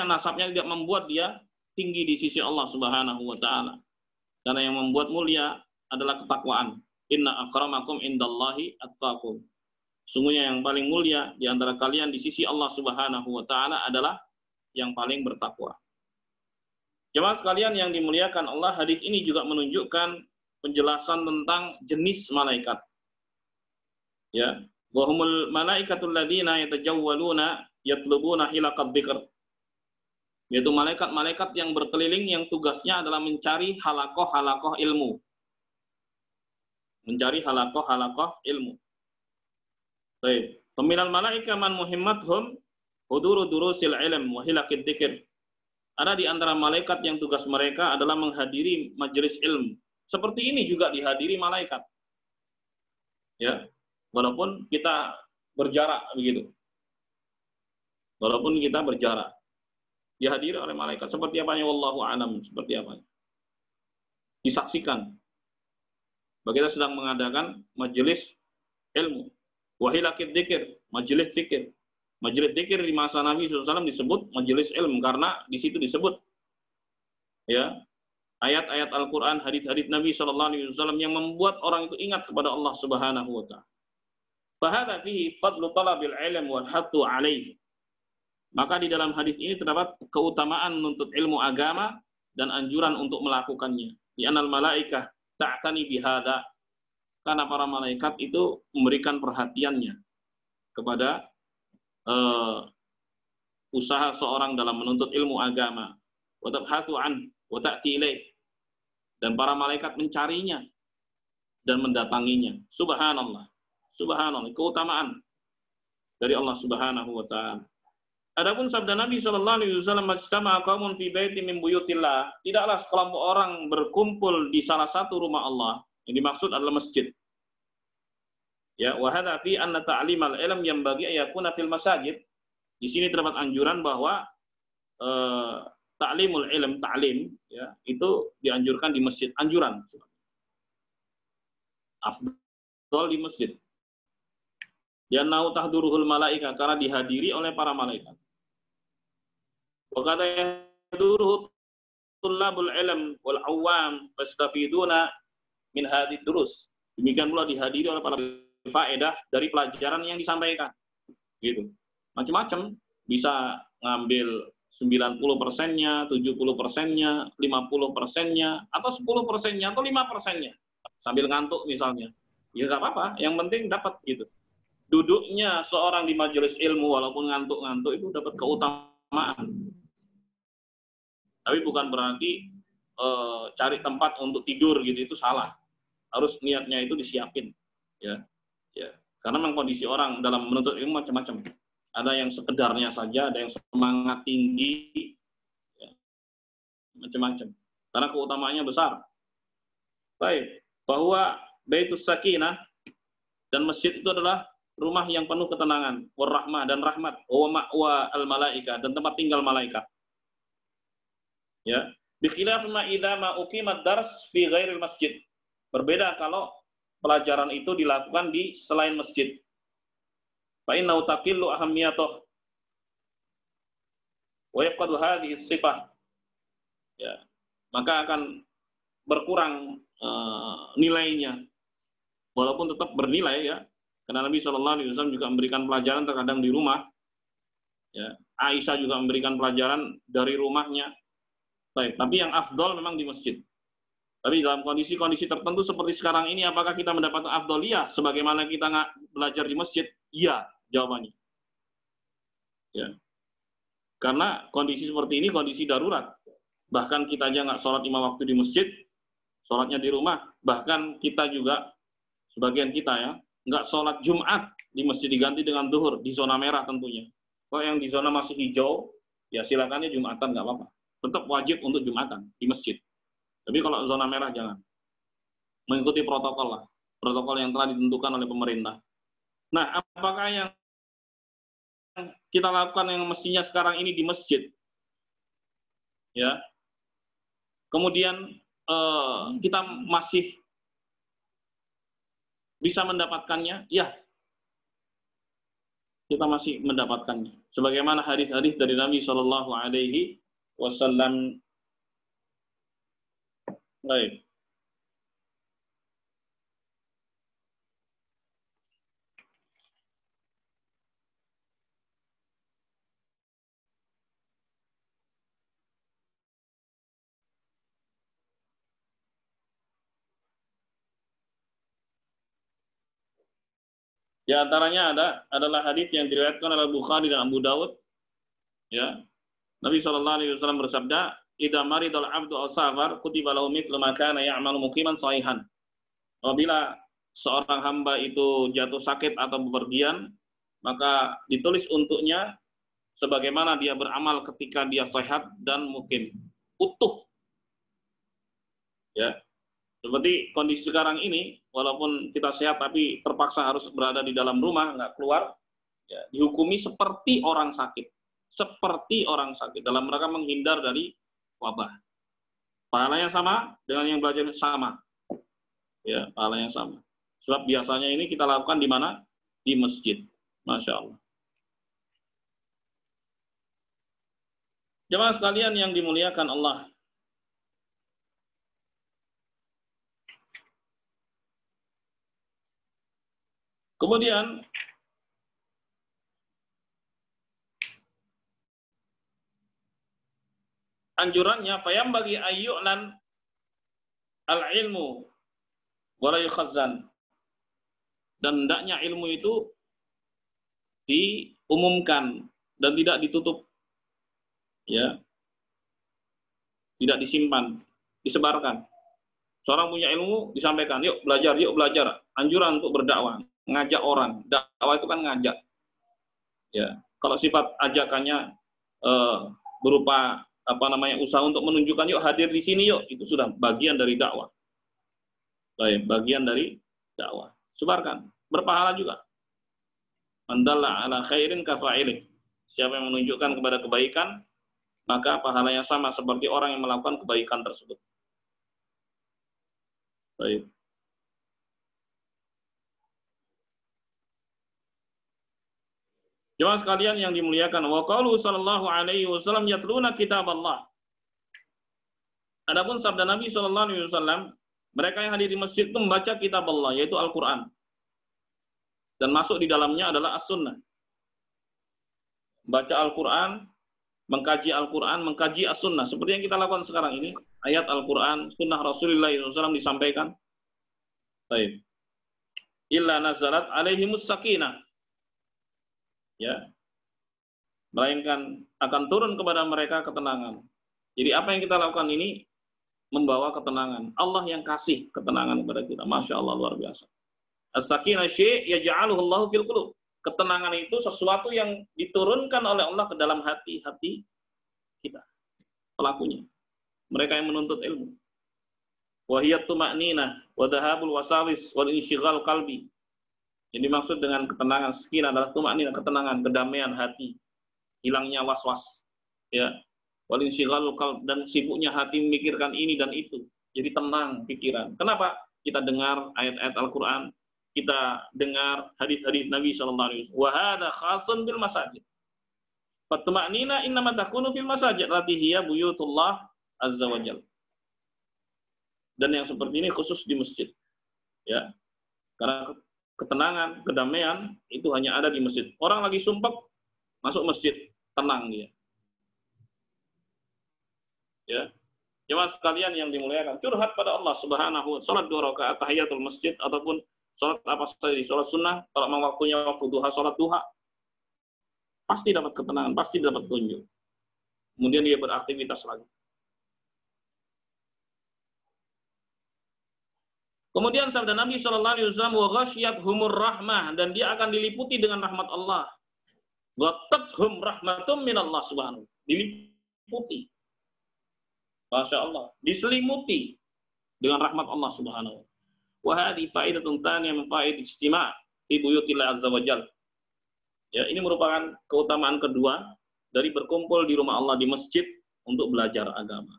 nasabnya tidak membuat dia tinggi di sisi Allah Subhanahu Wa Taala. Karena yang membuat mulia adalah ketakwaan. Inna akramakum indallahi atqakum. Sungguhnya yang paling mulia di antara kalian di sisi Allah Subhanahu wa taala adalah yang paling bertakwa. Jemaah sekalian yang dimuliakan Allah, hadis ini juga menunjukkan penjelasan tentang jenis malaikat. Ya, wa humul malaikatul ladzina yatajawwaluna yatlubuna hilaqad dzikr. Yaitu malaikat-malaikat yang berkeliling yang tugasnya adalah mencari halakoh-halakoh ilmu. Mencari halakoh-halakoh ilmu. Baik, peminal malaika man muhimmathum huduru durusil ilm wa hilaqid dzikr. Ada di antara malaikat yang tugas mereka adalah menghadiri majelis ilmu. Seperti ini juga dihadiri malaikat. Ya, walaupun kita berjarak begitu. Walaupun kita berjarak, dihadiri oleh malaikat. Seperti apanya wallahu a'lam, seperti apanya. Disaksikan. Bahwa kita sedang mengadakan majelis ilmu. Wahilakid dzikir, majelis zikir. Majelis zikir di masa Nabi SAW disebut majelis ilmu karena di situ disebut ya ayat-ayat Al-Qur'an, hadis-hadis Nabi SAW yang membuat orang itu ingat kepada Allah Subhanahu wa taala. Fahadha fihi fadlu talabil ilm wal hattu alaihi. Maka di dalam hadis ini terdapat keutamaan menuntut ilmu agama dan anjuran untuk melakukannya. Di anal malaikah ta'tani bihadza. Karena para malaikat itu memberikan perhatiannya kepada usaha seorang dalam menuntut ilmu agama. Wa tabhathu an wa ta'ti ilaih. Dan para malaikat mencarinya dan mendatanginya. Subhanallah. Subhanallah, keutamaan dari Allah Subhanahu wa taala. Adapun sabda Nabi sallallahu alaihi wasallam, "Majtama'a qaumun fi baitin min buyutillah." Tidaklah sekelompok orang berkumpul di salah satu rumah Allah. Yang dimaksud adalah masjid. Ya, wa hadza fi anna ta'limal ilm yanbaghi an yakuna fil masajid. Di sini terdapat anjuran bahwa ta'limul ilm, ta'lim ya, itu dianjurkan di masjid. Anjuran. Afdal di masjid. Ya nau tahduruhul malaika, karena dihadiri oleh para malaikat. Wa qad yahduruhu tullabul ilm wal awam fastafiduna min hadhihi durus. Demikian pula dihadiri oleh para faedah dari pelajaran yang disampaikan. Gitu. Macam-macam, bisa ngambil 90%-nya, 70%-nya, 50%-nya, atau 10%-nya, atau 5%-nya. Sambil ngantuk misalnya. Ya nggak apa-apa, yang penting dapat gitu. Duduknya seorang di majelis ilmu walaupun ngantuk-ngantuk itu dapat keutamaan. Tapi bukan berarti cari tempat untuk tidur gitu, itu salah. Harus niatnya itu disiapin, ya. Ya. Karena memang kondisi orang dalam menuntut ilmu macam-macam. Ada yang sekedarnya saja, ada yang semangat tinggi, ya. Macam-macam. Karena keutamaannya besar. Baik, bahwa Baitus Sakinah dan masjid itu adalah rumah yang penuh ketenangan, warahmah dan rahmat, wa ma'wa al-malaika dan tempat tinggal malaikat. Ya, bikhilaf ma idza ma uqimat dars fi ghairil masjid. Berbeda kalau pelajaran itu dilakukan di selain masjid. Fa innahu taqillu ahammiyatuh wa yafqadu hadhihi sifah. Ya, maka akan berkurang nilainya. Walaupun tetap bernilai ya. Karena Nabi SAW juga memberikan pelajaran terkadang di rumah. Ya, Aisyah juga memberikan pelajaran dari rumahnya. Baik, tapi yang afdol memang di masjid. Tapi dalam kondisi-kondisi tertentu seperti sekarang ini, apakah kita mendapatkan afdoliyah sebagaimana kita nggak belajar di masjid? Iya, jawabannya. Ya. Karena kondisi seperti ini kondisi darurat. Bahkan kita aja nggak sholat 5 waktu di masjid, sholatnya di rumah. Bahkan kita juga, sebagian kita ya, nggak sholat Jumat di masjid diganti dengan duhur, di zona merah tentunya. Kalau yang di zona masih hijau, ya silakannya Jumatan, nggak apa-apa. Tetap wajib untuk Jumatan di masjid. Tapi kalau zona merah jangan. Mengikuti protokol lah. Protokol yang telah ditentukan oleh pemerintah. Nah, apakah yang kita lakukan yang mestinya sekarang ini di masjid? Ya. Kemudian kita masih bisa mendapatkannya? Ya. Kita masih mendapatkannya. Sebagaimana hadis-hadis dari Nabi Shallallahu Alaihi Wasallam. Baik. Di antaranya adalah hadis yang diriwayatkan oleh Bukhari dan Abu Dawud. Ya. Nabi SAW bersabda, "Idza maridal 'abdu aw safar, kutiba lahu mithlu ma kana ya'malu muqiman shahihan." Apabila seorang hamba itu jatuh sakit atau bepergian, maka ditulis untuknya sebagaimana dia beramal ketika dia sehat dan mukim, utuh. Ya. Seperti kondisi sekarang ini, walaupun kita sehat tapi terpaksa harus berada di dalam rumah, nggak keluar, ya, dihukumi seperti orang sakit. Seperti orang sakit, dalam rangka menghindar dari wabah. Pahalanya sama dengan yang belajar sama. Ya, pahalanya sama. Sebab biasanya ini kita lakukan di mana? Di masjid. Masya Allah. Jemaah sekalian yang dimuliakan Allah. Kemudian anjurannya fayam bagi ayyu'lan al-ilmu wa la yukhazzan. Dan hendaknya ilmu itu diumumkan dan tidak ditutup. Ya. Tidak disimpan, disebarkan. Seorang punya ilmu disampaikan, yuk belajar, yuk belajar. Anjuran untuk berdakwah, ngajak orang. Dakwah itu kan ngajak. Ya, kalau sifat ajakannya berupa usaha untuk menunjukkan yuk hadir di sini yuk, itu sudah bagian dari dakwah. Baik, bagian dari dakwah. Sebarkan, berpahala juga. Mandalla ala khairin kafa'ilih. Siapa yang menunjukkan kepada kebaikan, maka pahalanya sama seperti orang yang melakukan kebaikan tersebut. Baik. Jemaah sekalian yang dimuliakan, wa qalu sallallahu alaihi wasallam yatluna kitab Allah. Adapun sabda Nabi sallallahu alaihi wasallam, mereka yang hadir di masjid itu membaca kitab Allah, yaitu Al-Qur'an. Dan masuk di dalamnya adalah As-Sunnah. Baca Al-Qur'an, mengkaji Al-Qur'an, mengkaji As-Sunnah. Seperti yang kita lakukan sekarang ini, ayat Al-Qur'an, sunnah Rasulullah SAW disampaikan. Baik. Illa nazalat alaihimus sakinah. Ya. Melainkan akan turun kepada mereka ketenangan. Jadi apa yang kita lakukan ini membawa ketenangan. Allah yang kasih ketenangan kepada kita. Masya Allah, luar biasa. As-sakinah syai' yaj'aluhu Allahu fil qulub. Ketenangan itu sesuatu yang diturunkan oleh Allah ke dalam hati-hati kita. Pelakunya. Mereka yang menuntut ilmu. Wa hiya tuma'ninah wa dhahabul wasawis wal insyighal qalbi. Yang dimaksud dengan ketenangan sakinah adalah tuma'ninah, ketenangan, kedamaian hati, hilangnya was-was, ya. Wal insyighal qalb, dan sibuknya hati memikirkan ini dan itu. Jadi tenang pikiran. Kenapa? Kita dengar ayat-ayat Al-Qur'an, kita dengar hadis-hadis Nabi sallallahu alaihi wasallam. Wa hadza khasun bil masajid. Fatuma'nina innama takunu fil masajid allati hiya buyutullah azza wa jalla. Dan yang seperti ini khusus di masjid. Ya. Karena ketenangan, kedamaian itu hanya ada di masjid. Orang lagi sumpek masuk masjid, tenang dia. Ya. Jemaah sekalian yang dimuliakan, curhat pada Allah Subhanahu wa taala, salat 2 rakaat tahiyatul masjid ataupun salat apa saja, salat sunnah, kalau memang waktunya waktu duha, salat duha, Pasti dapat ketenangan, pasti dapat petunjuk. Kemudian dia beraktivitas lagi. Kemudian sabda Nabi Shallallahu Alaihi Wasallam, wa ghasyiyathumur rahmah, dan dia akan diliputi dengan rahmat Allah. Ghattathum rahmatum min Allah subhanahu. Diliputi. Masya Allah. Diselimuti dengan rahmat Allah subhanahu. Wa hadhi faidatun thaniyah min faid ijtima' fi buyutillah azza wa jalla. Ya, ini merupakan keutamaan kedua dari berkumpul di rumah Allah di masjid untuk belajar agama,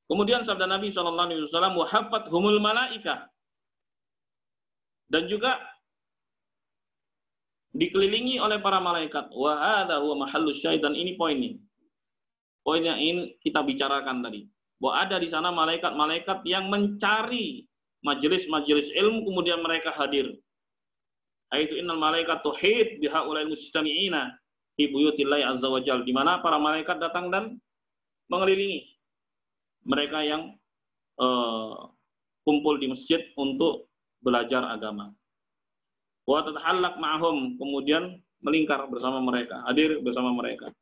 Kemudian sabda Nabi SAW, wahabbathumul malaikah, dan juga dikelilingi oleh para malaikat. Wa hadza huwa mahallus syahid, dan ini poinnya. Poinnya ini kita bicarakan tadi. Bahwa ada di sana malaikat-malaikat yang mencari majelis-majelis ilmu, kemudian mereka hadir. Aitu innal malaikat tuhid bihaulai mustami'ina fi buyutillahi azza wa jalla, di mana para malaikat datang dan mengelilingi mereka yang kumpul di masjid untuk belajar agama. Wa tatahallaq ma'hum, kemudian melingkar bersama mereka, hadir bersama mereka.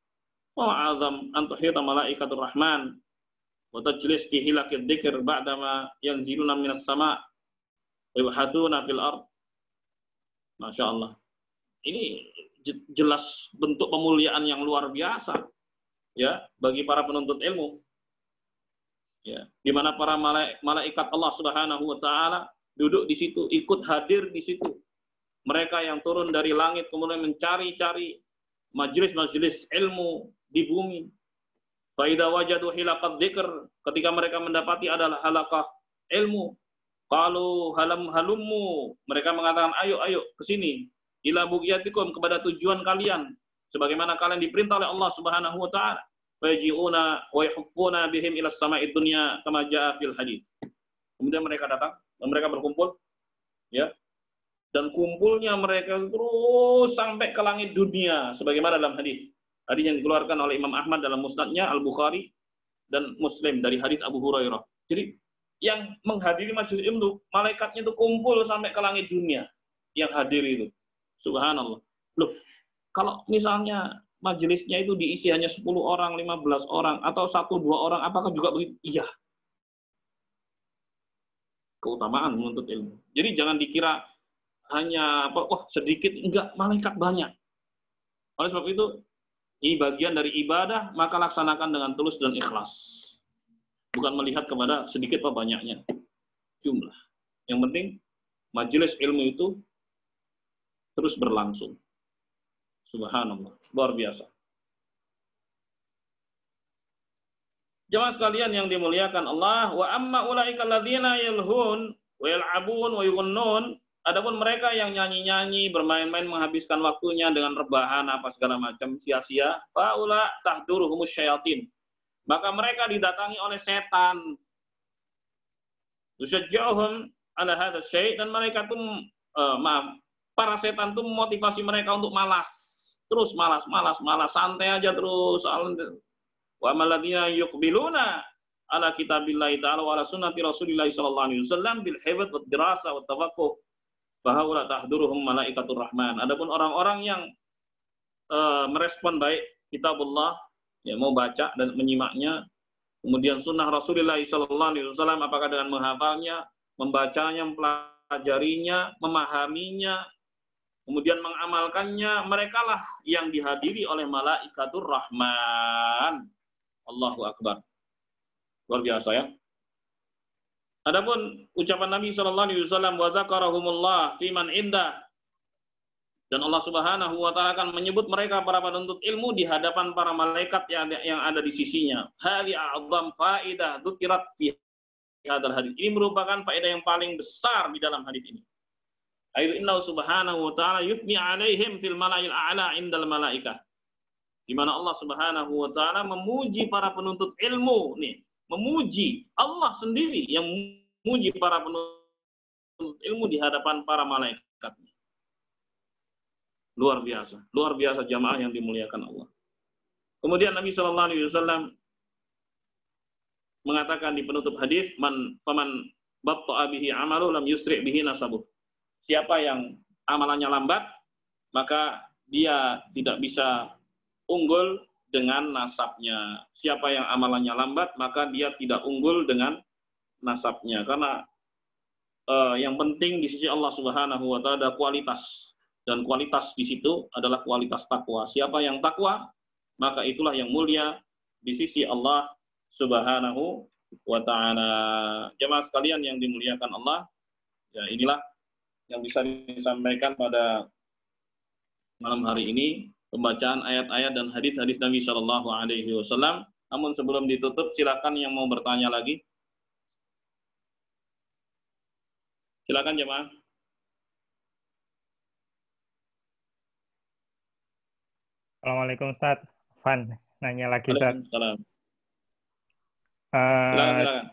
Wa ma'azam an tuhita malaikatur rahman wa tajlis fi hilaqid dzikr ba'dama yanziluna minas sama' wa yubhatsuna fil ard. Masya Allah. Ini jelas bentuk pemuliaan yang luar biasa ya bagi para penuntut ilmu. Ya, di mana para malaikat Allah Subhanahu wa taala duduk di situ, ikut hadir di situ. Mereka yang turun dari langit kemudian mencari-cari majelis-majelis ilmu di bumi. Fa idza wajadu hilaqad dzikr, ketika mereka mendapati adalah halaqah ilmu, qalu halummu, mereka mengatakan ayo ke sini, ila bughiyatikum, kepada tujuan kalian, sebagaimana kalian diperintah oleh Allah Subhanahu wa taala. Waji'una wa yuhibbuna bihim ila sama'id dunya kama jaa fil hadits. Kemudian mereka datang dan mereka berkumpul ya. Dan kumpulnya mereka terus sampai ke langit dunia sebagaimana dalam hadis. Hadis yang dikeluarkan oleh Imam Ahmad dalam Musnadnya, Al-Bukhari dan Muslim dari hadis Abu Hurairah. Jadi yang menghadiri majelis ilmu, malaikatnya itu kumpul sampai ke langit dunia yang hadir itu. Subhanallah. Loh, kalau misalnya majelisnya itu diisi hanya 10 orang, 15 orang, atau 1-2 orang, apakah juga begitu? Iya. Keutamaan menuntut ilmu. Jadi jangan dikira hanya, sedikit, enggak, malaikat banyak. Oleh sebab itu, ini bagian dari ibadah, maka laksanakan dengan tulus dan ikhlas. Bukan melihat kepada sedikit atau banyaknya jumlah. Yang penting, majelis ilmu itu terus berlangsung. Subhanallah, luar biasa. Jemaah sekalian yang dimuliakan Allah, wa amma ulaika alladzina yalhun wa yal'abun wa yughunnun, adapun mereka yang nyanyi-nyanyi, bermain-main, menghabiskan waktunya dengan rebahan apa segala macam sia-sia, faula tahduruhumus syayatin, maka mereka didatangi oleh setan. Tusyajja'uhum ala hadzal syai', dan mereka itu para setan itu memotivasi mereka untuk malas. Terus malas, santai aja terus. Wa maladina yuqbiluna ala kitabillahi ta'ala wa ala sunnati Rasulillah sallallahu alaihi wasallam bil hifdz wad dirasa wat tafaqquh fa haula tahduruhum malaikatur rahman. Adapun orang-orang yang merespon baik kitabullah, ya, mau baca dan menyimaknya, kemudian sunnah Rasulullah sallallahu alaihi wasallam, apakah dengan menghafalnya, membacanya, mempelajarinya, memahaminya, kemudian mengamalkannya, merekalah yang dihadiri oleh malaikatur rahman. Allahu akbar. Luar biasa ya. Adapun ucapan Nabi sallallahu alaihi wasallam, wa dzakarahumullah fi man indah, dan Allah Subhanahu wa taala akan menyebut mereka para penuntut ilmu di hadapan para malaikat yang ada di sisinya. Hali a'zam faidah dzukirat fi hadzal hadits. Ini merupakan faedah yang paling besar di dalam hadis ini. Aitu inna subhanahu wa ta'ala yufni alaihim fil mala'il a'la indal malaikah. Di mana Allah Subhanahu wa ta'ala memuji para penuntut ilmu nih, memuji Allah sendiri yang memuji para penuntut ilmu di hadapan para malaikat. Luar biasa jamaah yang dimuliakan Allah. Kemudian Nabi sallallahu alaihi wasallam mengatakan di penutup hadis, faman batta'a bihi 'amalu lam yusri' bihi nasabuh. Siapa yang amalannya lambat, maka dia tidak bisa unggul dengan nasabnya. Siapa yang amalannya lambat, maka dia tidak unggul dengan nasabnya. Karena yang penting di sisi Allah Subhanahu wa taala ada kualitas, dan kualitas di situ adalah kualitas takwa. Siapa yang takwa, maka itulah yang mulia di sisi Allah Subhanahu wa taala. Jemaah sekalian yang dimuliakan Allah, ya inilah yang bisa disampaikan pada malam hari ini, pembacaan ayat-ayat dan hadis-hadis Nabi Shallallahu alaihi wasallam. Namun sebelum ditutup, silakan yang mau bertanya lagi. Silakan jemaah. Assalamualaikum Ustaz. Van, nanya lagi Ustaz. Waalaikumsalam. Silakan.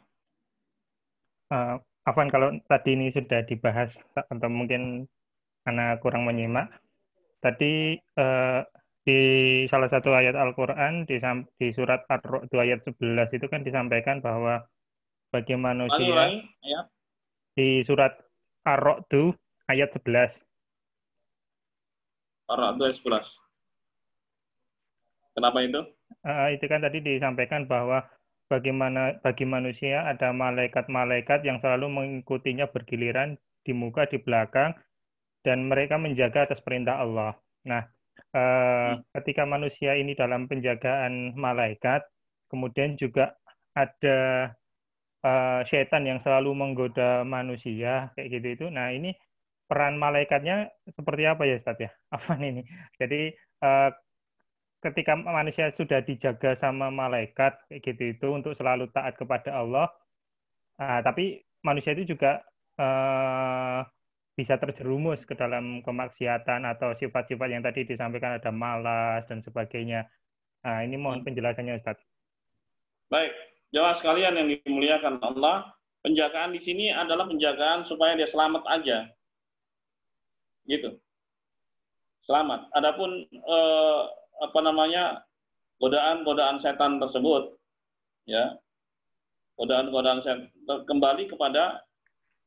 Afwan, kalau tadi ini sudah dibahas atau mungkin anak kurang menyimak, tadi di salah satu ayat Al-Quran di surat Ar-Ra'd ayat 11 itu kan disampaikan bahwa bagi manusia ya. Di surat Ar-Ra'd ayat 11. Ar-Ra'd ayat 11. Kenapa itu? Itu kan tadi disampaikan bahwa bagi manusia ada malaikat-malaikat yang selalu mengikutinya bergiliran di muka, di belakang, dan mereka menjaga atas perintah Allah. Nah, ketika manusia ini dalam penjagaan malaikat, kemudian juga ada setan yang selalu menggoda manusia, kayak gitu itu. Nah, ini peran malaikatnya seperti apa ya, Ustaz ya? Afwan ini. Jadi, ketika manusia sudah dijaga sama malaikat kayak gitu itu untuk selalu taat kepada Allah, tapi manusia itu juga bisa terjerumus ke dalam kemaksiatan atau sifat-sifat yang tadi disampaikan, ada malas dan sebagainya. Nah, ini mohon penjelasannya Ustaz. Baik, jemaah sekalian yang dimuliakan Allah, penjagaan di sini adalah penjagaan supaya dia selamat aja, gitu. Selamat. Adapun godaan-godaan setan tersebut, ya, godaan-godaan setan kembali kepada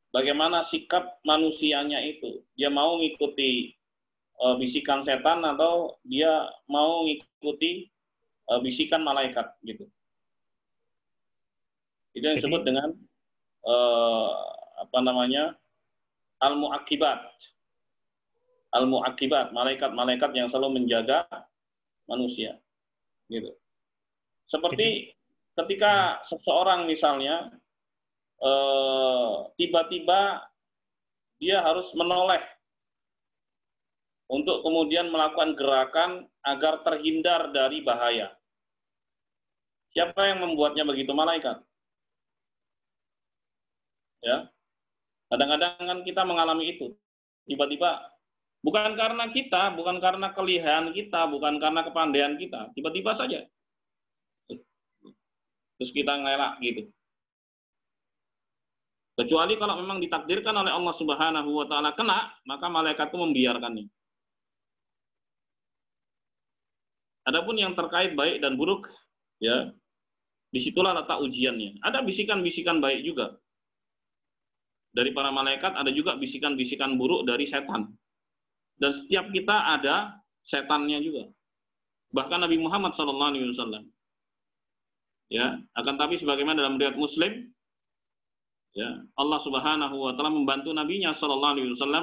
bagaimana sikap manusianya itu. Dia mau mengikuti bisikan setan atau dia mau mengikuti bisikan malaikat, gitu. Itu yang disebut dengan al-mu'aqibat. Al-mu'aqibat, malaikat-malaikat yang selalu menjaga manusia, gitu. Seperti ketika seseorang misalnya tiba-tiba dia harus menoleh untuk kemudian melakukan gerakan agar terhindar dari bahaya. Siapa yang membuatnya begitu? Malaikat. Ya, kadang-kadang kan kita mengalami itu. Tiba-tiba, bukan karena kita, bukan karena kelihaan kita, bukan karena kepandaian kita, tiba-tiba saja. Terus kita ngelak gitu. Kecuali kalau memang ditakdirkan oleh Allah Subhanahu wa taala kena, maka malaikat itu membiarkannya. Adapun yang terkait baik dan buruk, ya, disitulah letak ujiannya. Ada bisikan-bisikan baik juga dari para malaikat, ada juga bisikan-bisikan buruk dari setan. Dan setiap kita ada setannya juga. Bahkan Nabi Muhammad SAW. Ya, akan tapi sebagaimana dalam riwayat Muslim, ya, Allah Subhanahu wa taala membantu nabinya SAW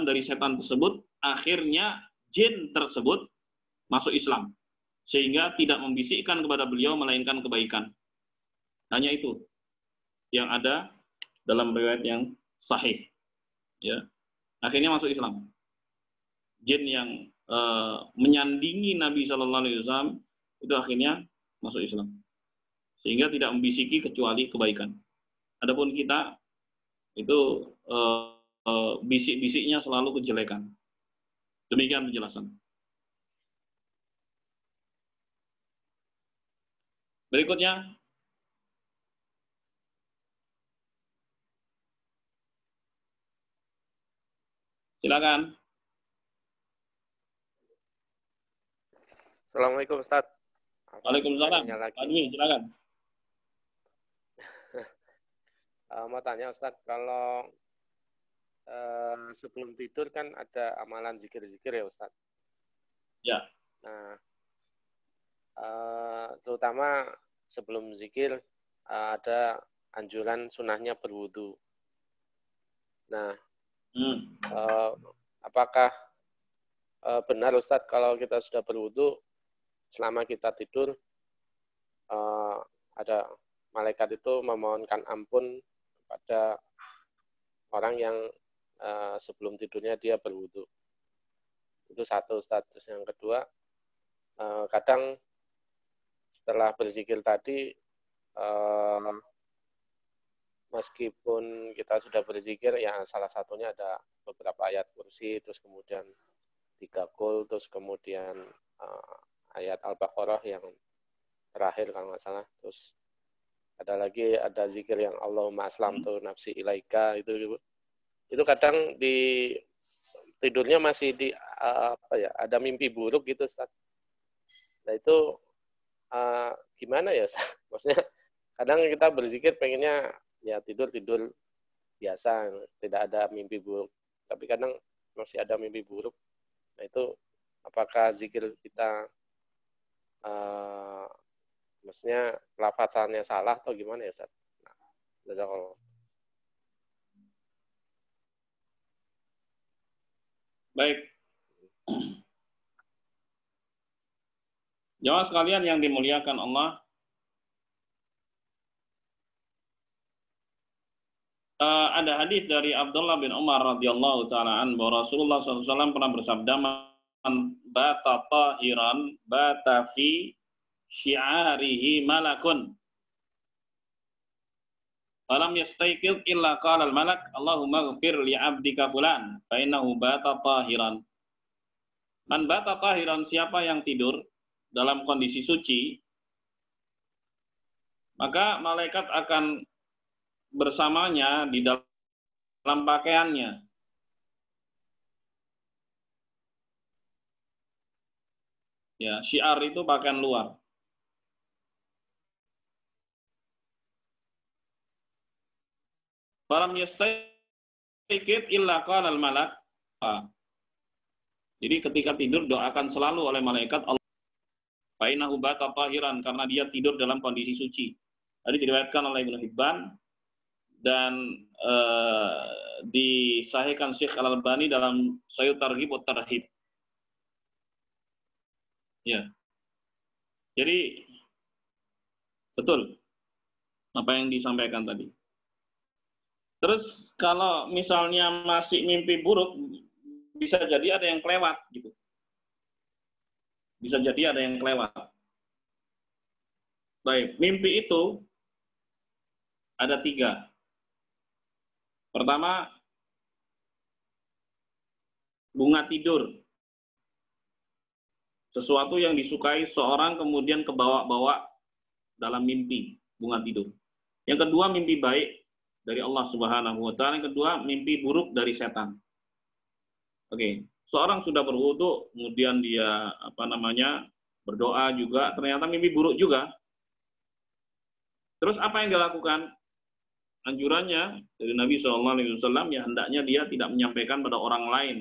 dari setan tersebut, akhirnya jin tersebut masuk Islam. Sehingga tidak membisikkan kepada beliau melainkan kebaikan. Hanya itu yang ada dalam riwayat yang sahih, ya, akhirnya masuk Islam. Jin yang menyandingi Nabi SAW itu akhirnya masuk Islam, sehingga tidak membisiki kecuali kebaikan. Adapun kita itu bisik-bisiknya selalu kejelekan. Demikian penjelasan. Berikutnya. Silakan. Assalamualaikum Ustaz. Waalaikumsalam. Adwi, silakan. Mau tanya Ustaz, kalau sebelum tidur kan ada amalan zikir-zikir ya Ustaz. Ya. Nah, terutama sebelum zikir ada anjuran sunahnya berwudu. Nah, apakah benar Ustadz kalau kita sudah berwudu selama kita tidur ada malaikat itu memohonkan ampun kepada orang yang sebelum tidurnya dia berwudu? Itu satu Ustadz. Terus yang kedua, kadang setelah berzikir tadi meskipun kita sudah berzikir, ya salah satunya ada beberapa ayat kursi, terus kemudian 3 qul, terus kemudian ayat Al-Baqarah yang terakhir kalau nggak salah, terus ada zikir yang Allahumma aslamtu nafsi ilaika, itu kadang di tidurnya masih ada mimpi buruk gitu Ustaz. Nah itu gimana ya Ustaz? Maksudnya kadang kita berzikir pengennya ya tidur biasa, tidak ada mimpi buruk. Tapi kadang masih ada mimpi buruk. Nah itu apakah zikir kita maksudnya lafazannya salah atau gimana ya Ustaz? Nah, jazakallah. Baik. Jamaah sekalian yang dimuliakan Allah, ada hadis dari Abdullah bin Umar radhiyallahu taala an bahwa Rasulullah SAW pernah bersabda, "Man bata tahiran bata fi syi'arihi malakun. Falam yastayqidh illa qala al-malak, Allahumma ighfir li 'abdika fulan, fa innahu bata tahiran." Man bata tahiran, siapa yang tidur dalam kondisi suci, maka malaikat akan bersamanya di dalam pakaiannya. Ya, syiar itu pakaian luar. Falam yastayqidh illa qala al-malak. Jadi ketika tidur doakan selalu oleh malaikat Allah, fa innahu bata tahiran, karena dia tidur dalam kondisi suci. Tadi diriwayatkan oleh Ibnu Hibban dan disahihkan Syekh Al-Albani dalam Sahih Targhib wa Tarhib. Ya. Jadi betul apa yang disampaikan tadi. Terus kalau misalnya masih mimpi buruk, bisa jadi ada yang kelewat gitu. Bisa jadi ada yang kelewat. Baik, mimpi itu ada 3. Pertama, bunga tidur. Sesuatu yang disukai seorang kemudian kebawa-bawa dalam mimpi, bunga tidur. Yang kedua, mimpi baik dari Allah Subhanahu wa taala. Yang kedua, mimpi buruk dari setan. Oke, seorang sudah berwudu, kemudian dia berdoa juga, ternyata mimpi buruk juga. Terus apa yang dilakukan? Anjurannya dari Nabi SAW, ya hendaknya dia tidak menyampaikan pada orang lain.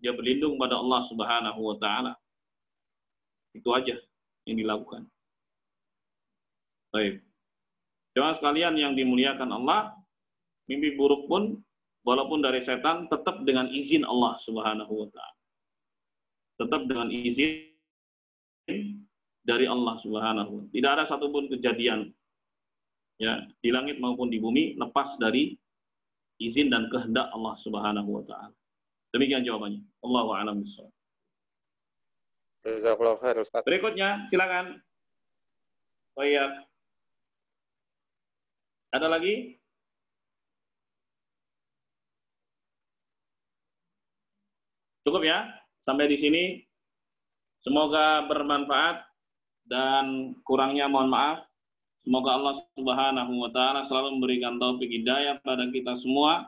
Dia berlindung pada Allah Subhanahu wa taala. Itu aja yang dilakukan. Baik. Jemaah sekalian yang dimuliakan Allah, mimpi buruk pun walaupun dari setan tetap dengan izin Allah Subhanahu wa taala. Tetap dengan izin dari Allah Subhanahu wa taala. Tidak ada satupun kejadian ya di langit maupun di bumi lepas dari izin dan kehendak Allah Subhanahu wa taala. Demikian jawabannya. Allahu a'lam bishawab. Jazakallahu khair Ustaz. Berikutnya silakan. Baik. Ada lagi? Cukup ya? Sampai di sini. Semoga bermanfaat dan kurangnya mohon maaf. Semoga Allah Subhanahu wa taala selalu memberikan taufik hidayah pada kita semua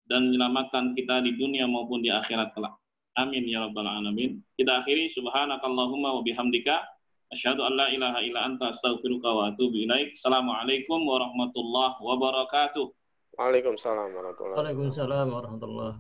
dan menyelamatkan kita di dunia maupun di akhirat kelak. Amin ya rabbal alamin. Kita akhiri, subhanakallahumma wa bihamdika asyhadu an la ilaha illa anta astaghfiruka wa atubu ilaik. Assalamualaikum warahmatullahi wabarakatuh. Waalaikumsalam warahmatullahi wabarakatuh. Waalaikumsalam warahmatullahi